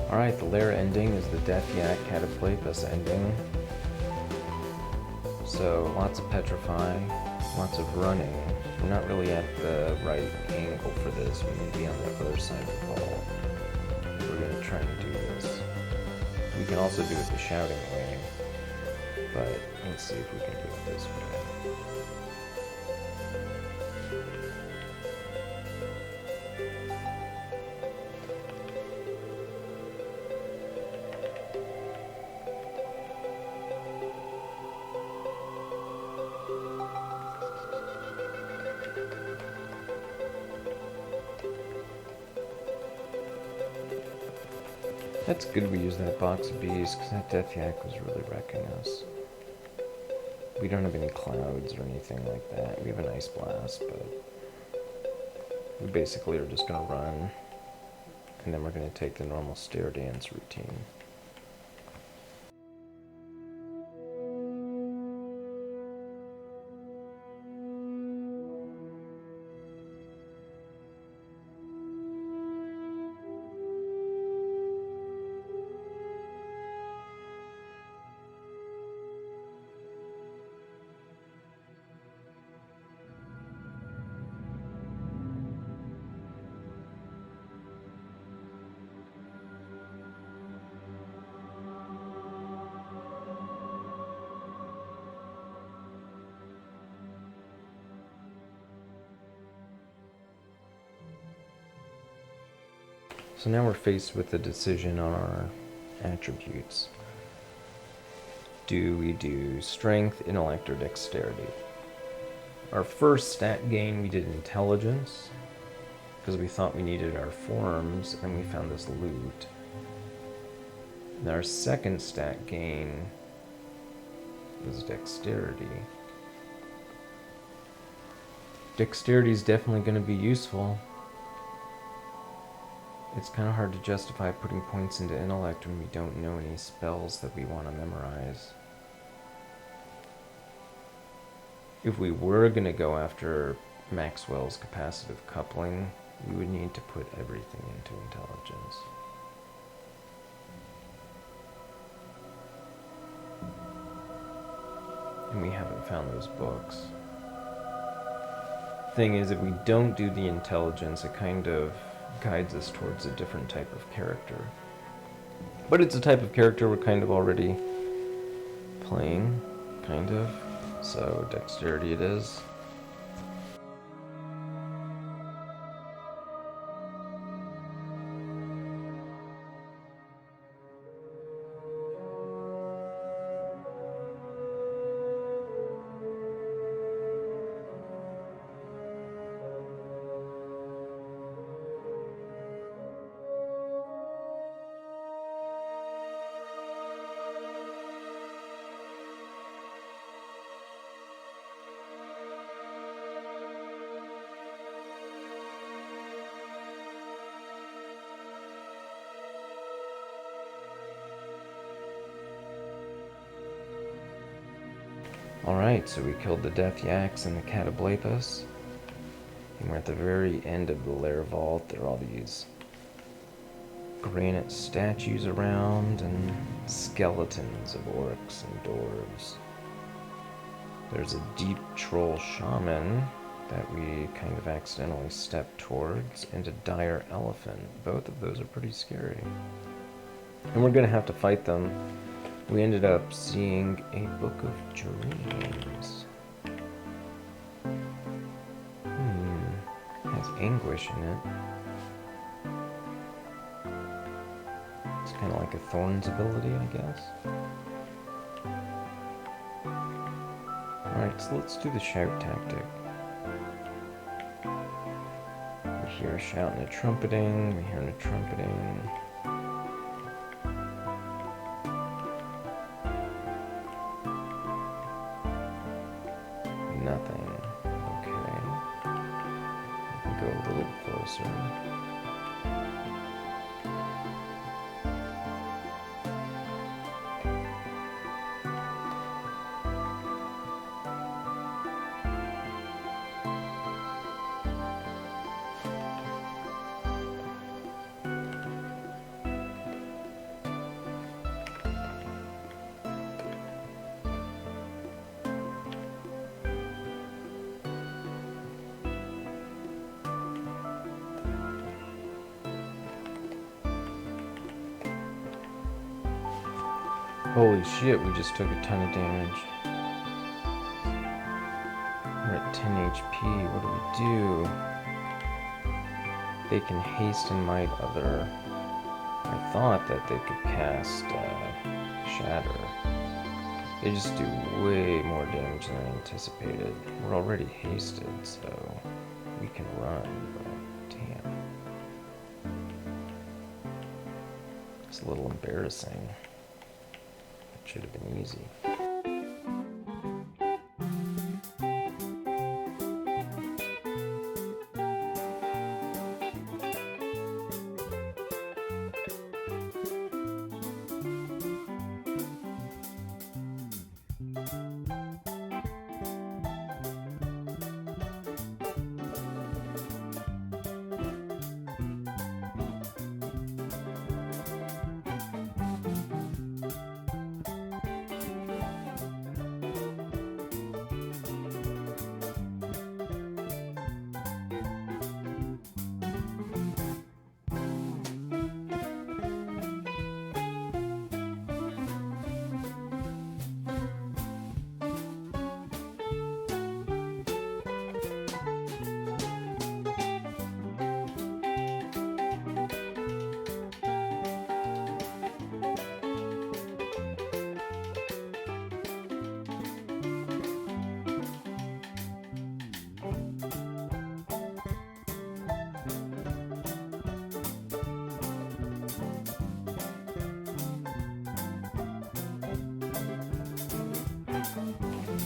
Alright, the lair ending is the Death Yak Cataplepus ending. So, lots of petrify, lots of running. We're not really at the right angle for this. We need to be on the other side of the ball. We're going to try and do this. We can also do it the shouting way, but let's see if we can do it this way. That's good we used that box of bees, because that Death Yak was really wrecking us. We don't have any clouds or anything like that. We have an Ice Blast, but we basically are just going to run, and then we're going to take the normal stair dance routine. So now we're faced with a decision on our attributes. Do we do strength, intellect, or dexterity? Our first stat gain we did intelligence, because we thought we needed our forms, and we found this loot. And our second stat gain was dexterity. Dexterity is definitely going to be useful. It's kind of hard to justify putting points into intellect when we don't know any spells that we want to memorize. If we were going to go after Maxwell's capacitive coupling, we would need to put everything into intelligence. And we haven't found those books. Thing is, if we don't do the intelligence, it kind of guides us towards a different type of character. But it's a type of character we're kind of already playing, kind of. So dexterity it is. Alright, so we killed the Death Yaks and the Catablapus. And we're at the very end of the Lair vault. There are all these granite statues around and skeletons of orcs and dwarves. There's a deep troll shaman that we kind of accidentally stepped towards, and a dire elephant. Both of those are pretty scary. And we're gonna have to fight them. We ended up seeing a book of dreams. It has anguish in it. It's kind of like a Thorn's ability, I guess. Alright, so let's do the shout tactic. We hear a shout and a trumpeting, we hear a trumpeting. Nothing. Okay. We can go a little closer. Holy shit, we just took a ton of damage. We're at 10 HP, what do we do? They can haste and might other. I thought that they could cast Shatter. They just do way more damage than I anticipated. We're already hasted, so we can run, but damn. It's a little embarrassing. Should have been easy.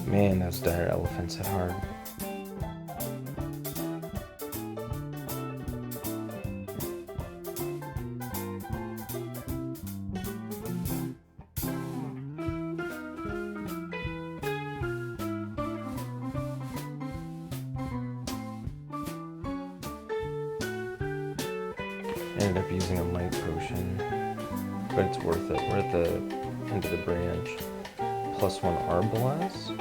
Man, those dire elephants hit hard. ended up using a light potion, but it's worth it. We're at the end of the branch. +1 Arbalest,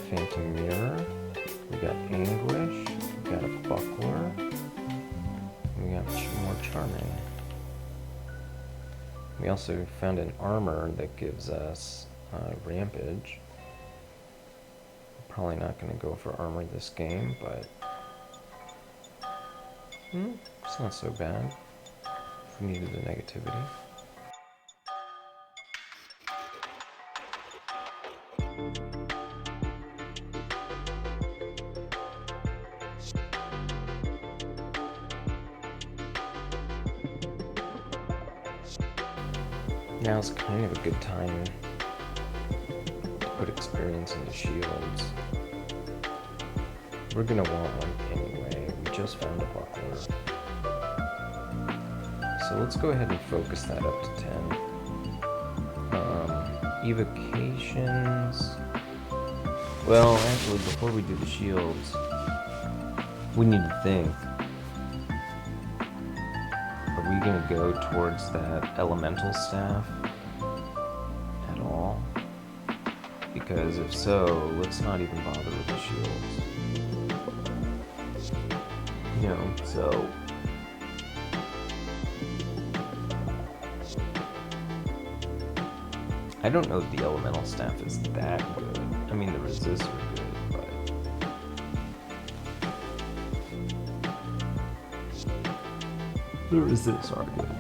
Phantom Mirror, we got Anguish, we got a Buckler, and we got more Charming. We also found an armor that gives us Rampage. Probably not going to go for armor this game, but it's not so bad if we needed the negativity. Now's kind of a good time to put experience into shields. We're gonna want one anyway. We just found a Buckler. So let's go ahead and focus that up to 10. Evocations. Well, actually, before we do the shields, we need to think. Are we going to go towards that elemental staff at all? Because if so, let's not even bother with the shields. You know, so... I don't know if the elemental staff is that good. I mean, the resists are good, but... the resists are good.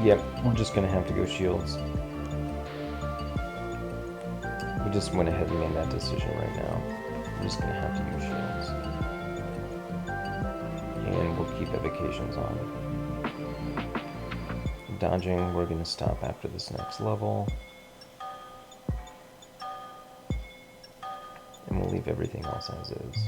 Yep, we're just gonna have to go shields. We just went ahead and made that decision right now. We're just gonna have to go shields. And we'll keep evocations on. Dodging, we're gonna stop after this next level. And we'll leave everything else as is.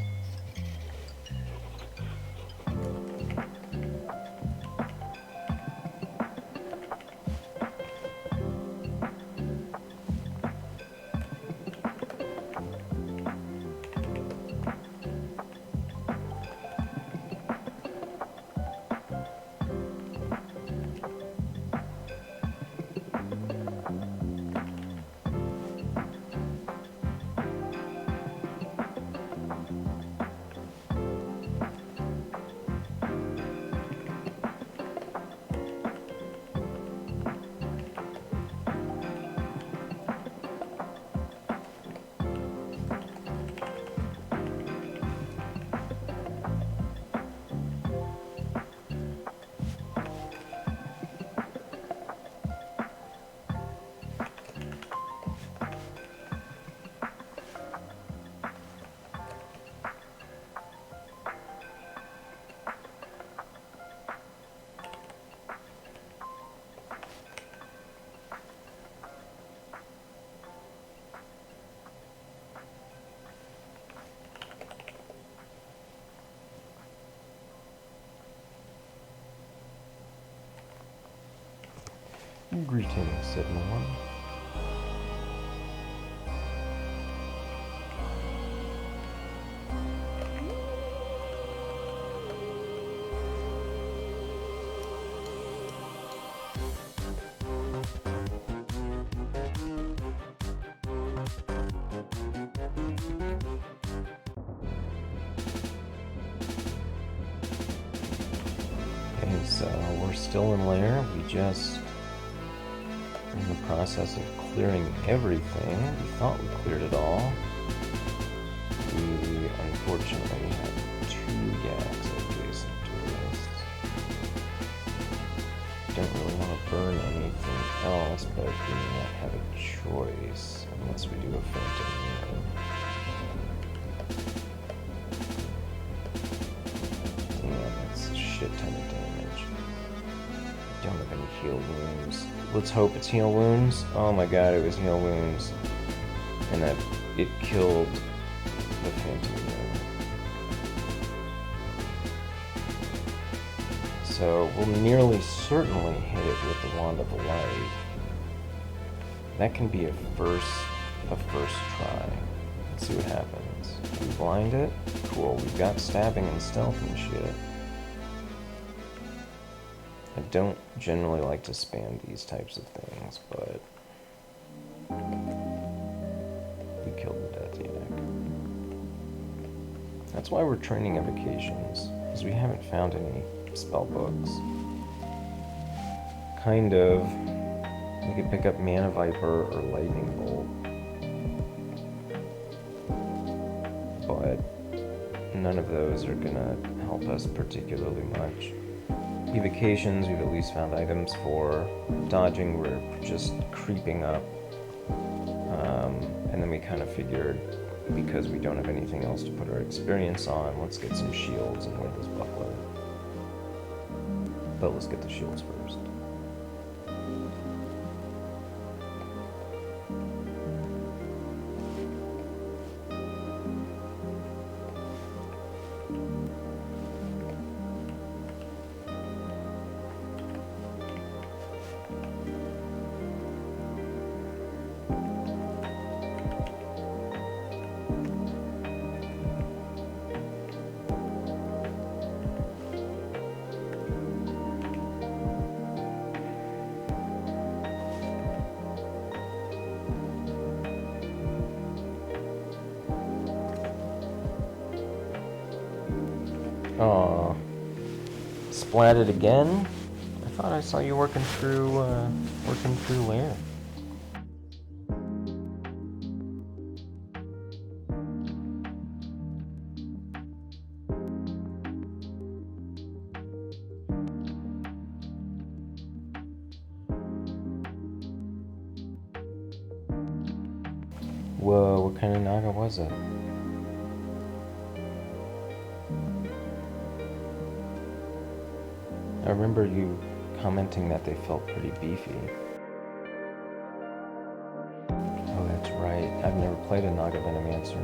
Greetings, Signal One. Okay, so we're still in Lair. We just in the process of clearing everything. We thought we cleared it all. We unfortunately have 2 yaks adjacent to us. Don't really want to burn anything else this, but we may not have a choice unless we do a Phantom Mirror. Damn, that's a shit ton of damage. Don't have any heal wounds. Let's hope it's heal wounds. Oh my god, it was heal wounds. And that it killed the Phantom Mirror. So we'll nearly certainly hit it with the Wand of Light. That can be a first try. Let's see what happens. We blind it? Cool, we've got stabbing and stealth and shit. I don't generally like to spam these types of things, but we killed the Death Eunuch. That's why we're training evocations, because we haven't found any spell books. Kind of. We could pick up Mana Viper or Lightning Bolt. But none of those are gonna help us particularly much. Evocations, we've at least found items for. Dodging, we're just creeping up. And then we kind of figured, because we don't have anything else to put our experience on, let's get some shields and wear this buckler. But let's get the shields first. Aw. Splatted again? I thought I saw you working through Lair. Whoa, what kind of Naga was it? I remember you commenting that they felt pretty beefy. Oh, that's right. I've never played a Naga Venomancer.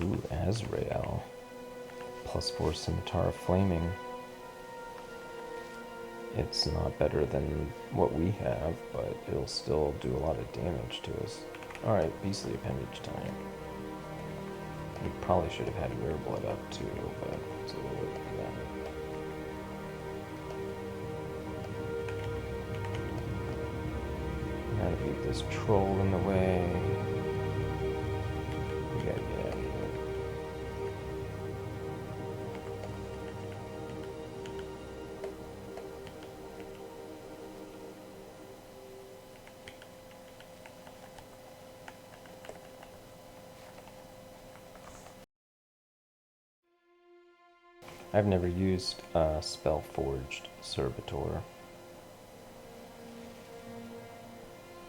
Ooh, Azrael. +4 Scimitar of Flaming. It's not better than what we have, but it'll still do a lot of damage to us. Alright, Beastly Appendage time. We probably should have had Wereblood up too, but it's a little late for that. Gotta leave this troll in the way. We gotta get out of here. I've never used Spellforged Servitor.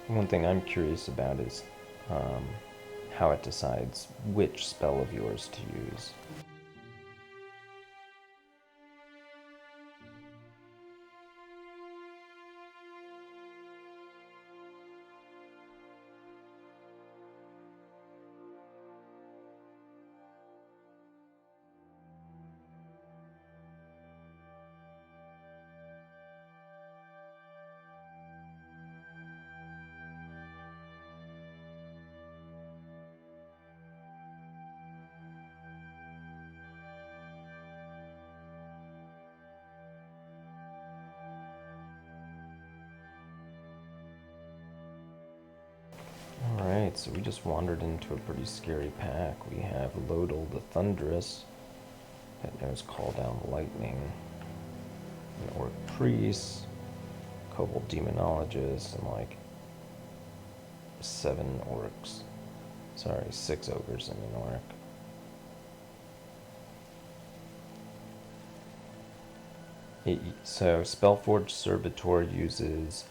One thing I'm curious about is how it decides which spell of yours to use. Alright, so we just wandered into a pretty scary pack. We have Lodal the Thunderous, that knows Call Down Lightning, an Orc Priest, Kobold Demonologist, and like 7 orcs. Sorry, 6 ogres and an orc. So Spellforged Servitor uses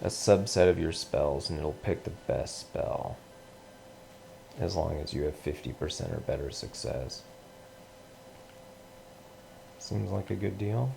a subset of your spells, and it'll pick the best spell as long as you have 50% or better success. Seems like a good deal.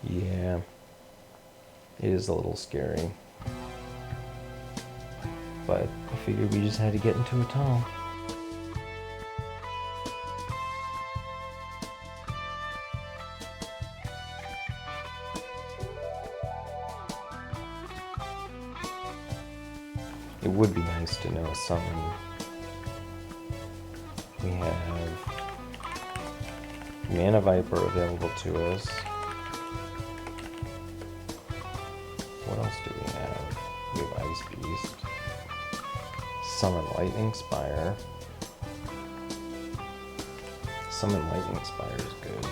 Yeah, it is a little scary, but I figured we just had to get into a tunnel. It would be nice to know a summon. We have Mana Viper available to us. What else do we have? We have Ice Beast. Summon Lightning Spire. Summon Lightning Spire is good.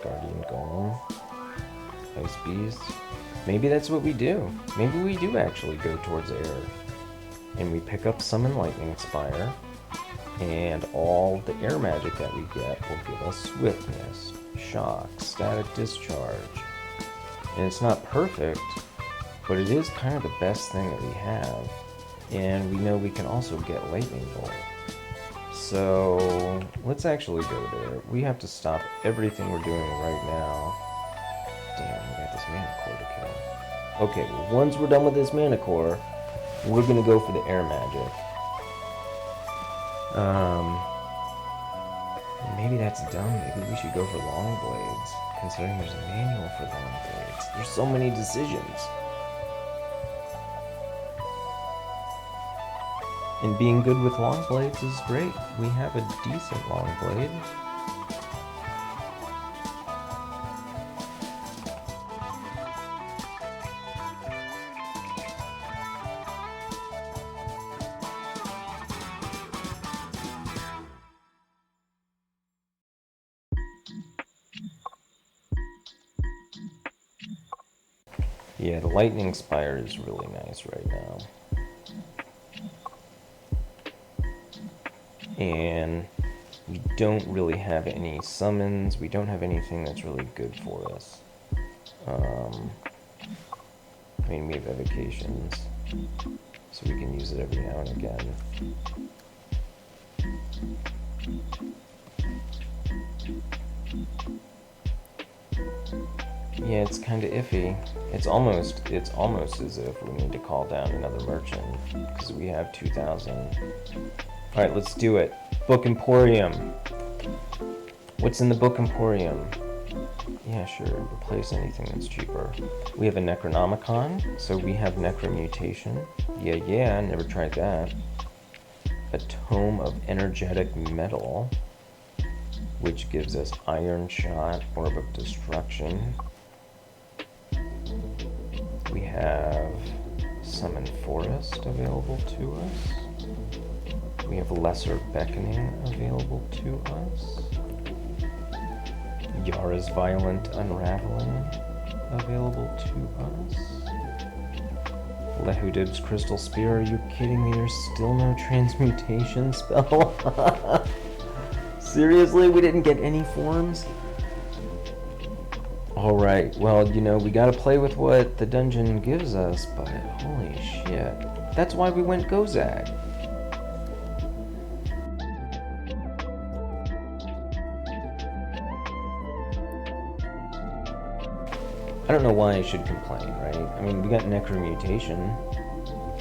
Guardian Golem. Ice Beast. Maybe that's what we do. Maybe we do actually go towards air. And we pick up Summon Lightning Spire. And all the air magic that we get will give us Swiftness, Shock, Static Discharge. And it's not perfect, but it is kind of the best thing that we have. And we know we can also get Lightning Bolt. So let's actually go there. We have to stop everything we're doing right now. Damn, we got this mana core to kill. Okay, well, once we're done with this mana core, we're gonna go for the air magic. Maybe that's dumb. Maybe we should go for long blades, considering there's a manual for long blades. There's so many decisions. And being good with long blades is great. We have a decent long blade. Yeah, the Lightning Spire is really nice right now. And we don't really have any summons. We don't have anything that's really good for us. I mean, we have evocations, so we can use it every now and again. Yeah, it's kind of iffy. It's almost as if we need to call down another merchant because we have 2,000. All right, let's do it. Book Emporium. What's in the Book Emporium? Yeah, sure. Replace anything that's cheaper. We have a Necronomicon, so we have Necromutation. Yeah, never tried that. A Tome of Energetic Metal, which gives us Iron Shot, Orb of Destruction. We have Summon Forest available to us. We have Lesser Beckoning available to us. Yara's Violent Unraveling available to us. Lehudib's Crystal Spear, are you kidding me? There's still no transmutation spell? Seriously? We didn't get any forms? Alright, well, you know, we gotta play with what the dungeon gives us, but holy shit. That's why we went Gozag. I don't know why I should complain, right? I mean, we got Necromutation,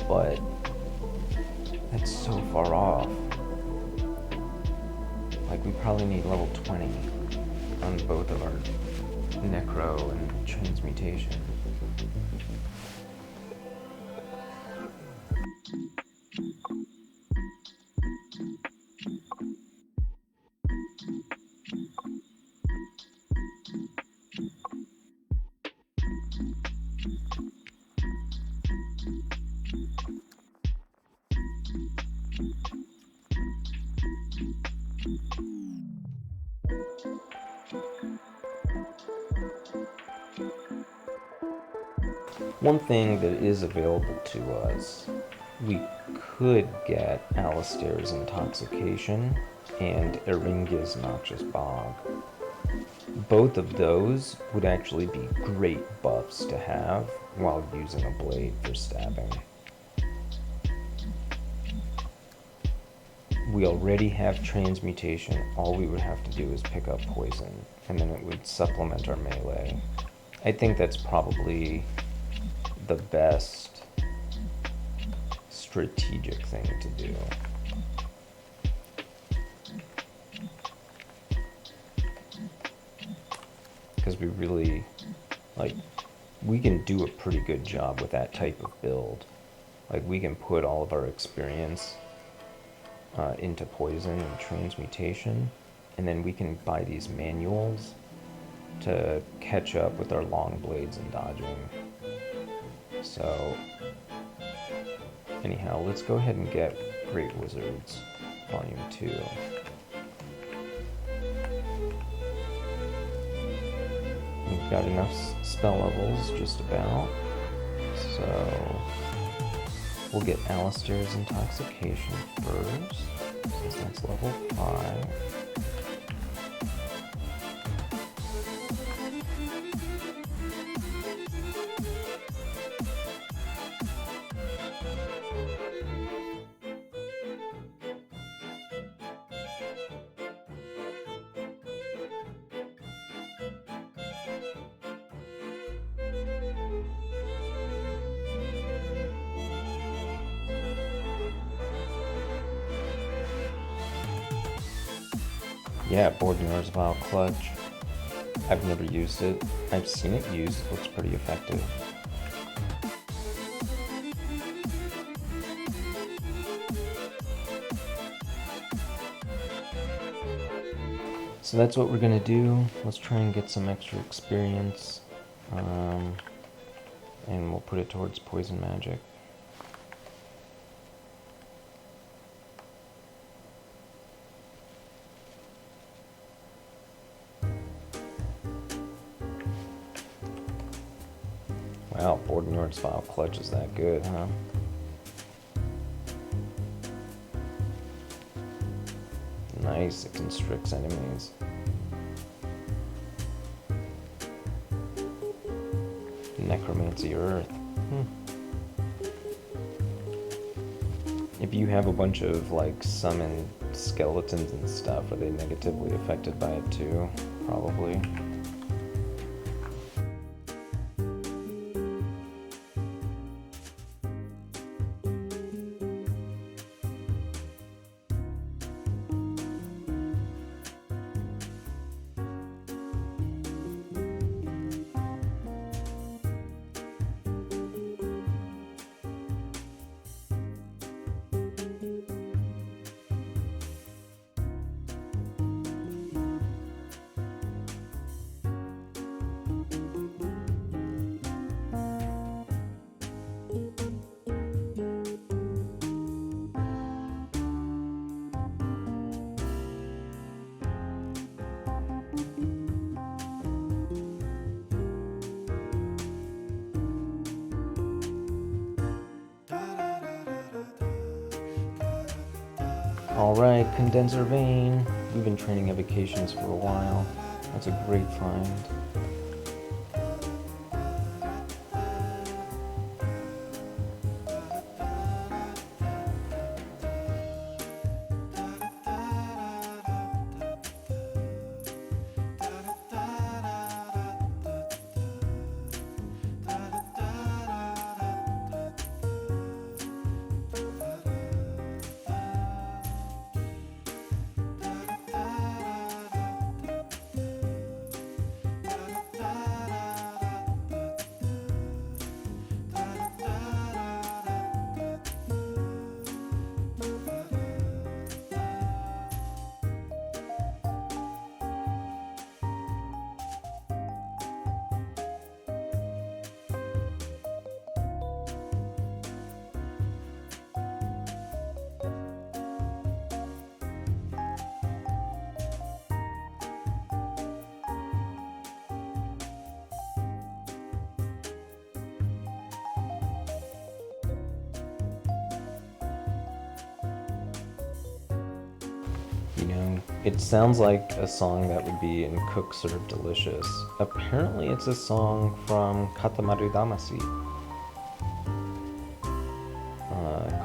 but that's so far off. Like, we probably need level 20 on both of our Necro and Transmutation. One thing that is available to us, we could get Alistair's Intoxication and Eringa's Noxious Bog. Both of those would actually be great buffs to have while using a blade for stabbing. We already have Transmutation, all we would have to do is pick up Poison, and then it would supplement our melee. I think that's probably the best strategic thing to do. Because we really, like, we can do a pretty good job with that type of build. Like, we can put all of our experience into Poison and Transmutation, and then we can buy these manuals to catch up with our long blades and dodging. So, anyhow, let's go ahead and get Great Wizards Volume 2. We've got enough spell levels, just about. So, we'll get Alistair's Intoxication first, since that's level 5. Yeah, Bordnor's Vile Clutch. I've never used it. I've seen it used. It looks pretty effective. So that's what we're gonna do. Let's try and get some extra experience. And we'll put it towards Poison Magic. Wow, Bordnor's Vile Clutch is that good, huh? Nice, it constricts enemies. Necromancy Earth. If you have a bunch of, like, summoned skeletons and stuff, are they negatively affected by it too? Probably. Alright, condenser vein. We've been training evocations for a while. That's a great find. You know, it sounds like a song that would be in Cook Serve Delicious. Apparently it's a song from Katamaru Damacy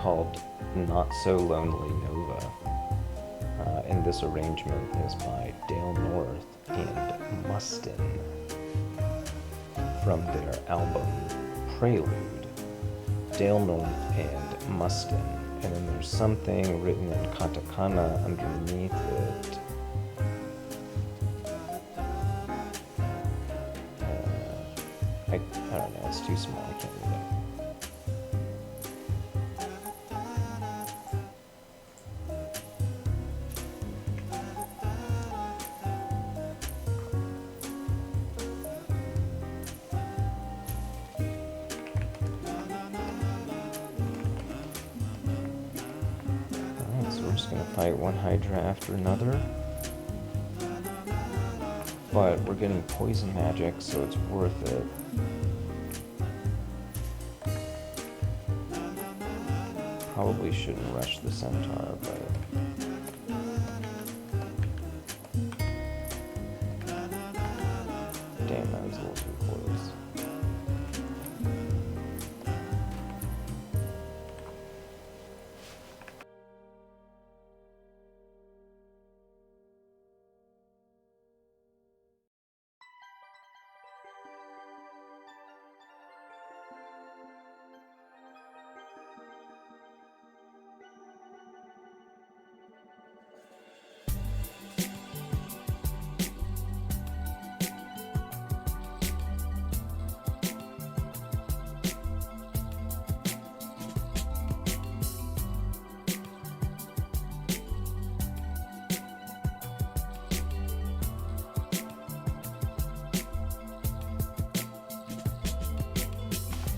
called Not So Lonely Nova. And this arrangement is by Dale North and Mustin from their album Prelude. Dale North and Mustin. And then there's something written in katakana underneath it. I don't know, it's too small, I can't read it. We're just gonna fight one Hydra after another. But we're getting poison magic, so it's worth it. Probably shouldn't rush the Centaur, but... Damn, that was a little too close.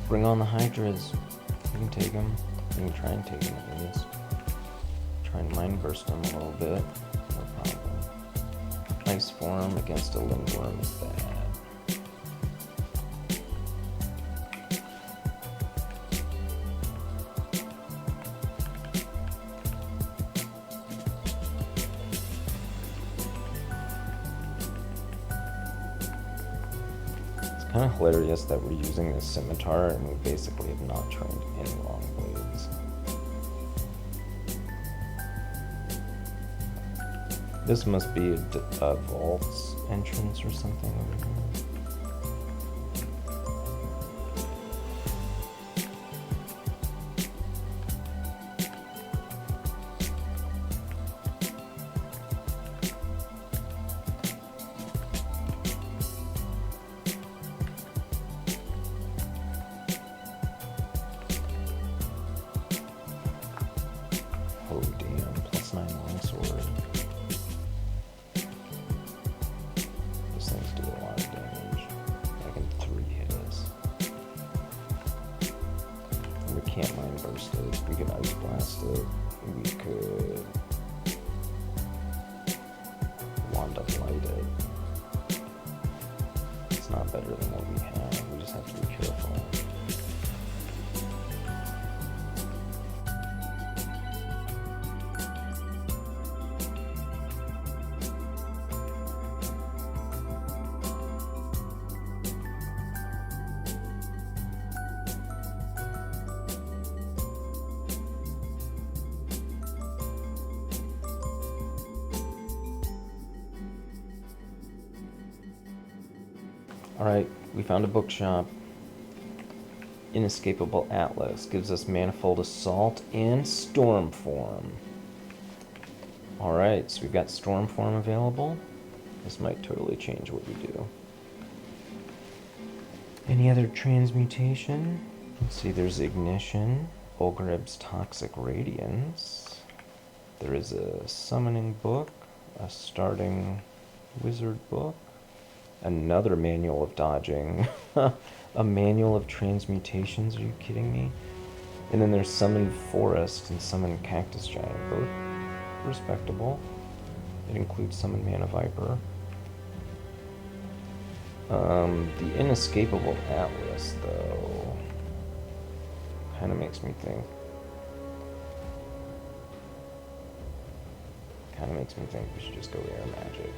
Bring on the Hydras. We can take them. We can try and take them at least. Try and mind burst them a little bit. No problem. Ice form against a lingworm is bad. Kind of hilarious that we're using this scimitar and we basically have not trained any long blades. This must be a vault's entrance or something over here. KoTm, +9 longsword. Those things do a lot of damage. I can 3 hit us. We can't mind burst it. We could ice blast it. We could wand up light it. It's not better than what we have. We just have to be careful. Thank you. Alright, we found a bookshop. Inescapable Atlas gives us Manifold Assault and Stormform. Alright, so we've got Stormform available. This might totally change what we do. Any other transmutation? Let's see, there's Ignition, Olgreb's Toxic Radiance. There is a Summoning Book, a Starting Wizard Book, another Manual of Dodging, a Manual of Transmutations, are you kidding me? And then there's Summon Forest and Summon Cactus Giant, both respectable. It includes Summon Mana Viper. The Inescapable Atlas, though, kind of makes me think. We should just go Air Magic.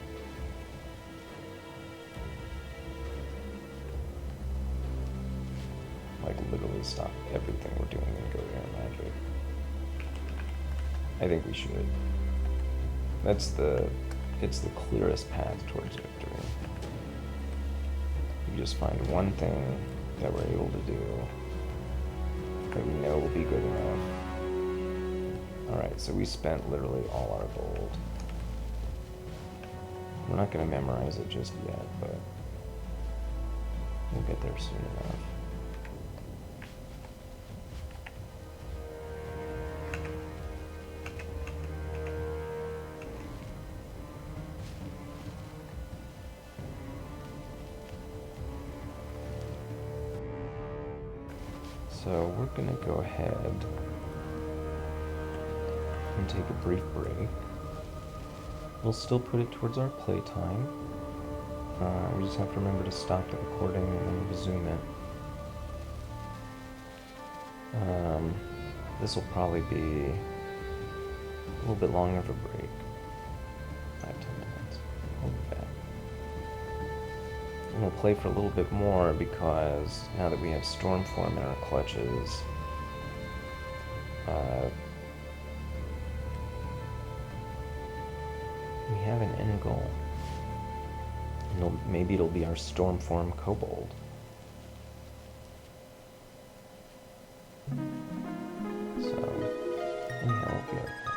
Like, literally stop everything we're doing and go Air Magic. I think we should. It's the clearest path towards victory. We just find one thing that we're able to do that we know will be good enough. Alright, so we spent literally all our gold. We're not going to memorize it just yet, but we'll get there soon enough. So we're going to go ahead and take a brief break. We'll still put it towards our playtime. We just have to remember to stop the recording and then resume it. This will probably be a little bit longer of a break. 5-10 minutes. We'll be back. And we'll play for a little bit more because now that we have Stormform in our clutches, we have an end goal. And maybe it'll be our Stormform Kobold. So, anyhow, we'll be right back.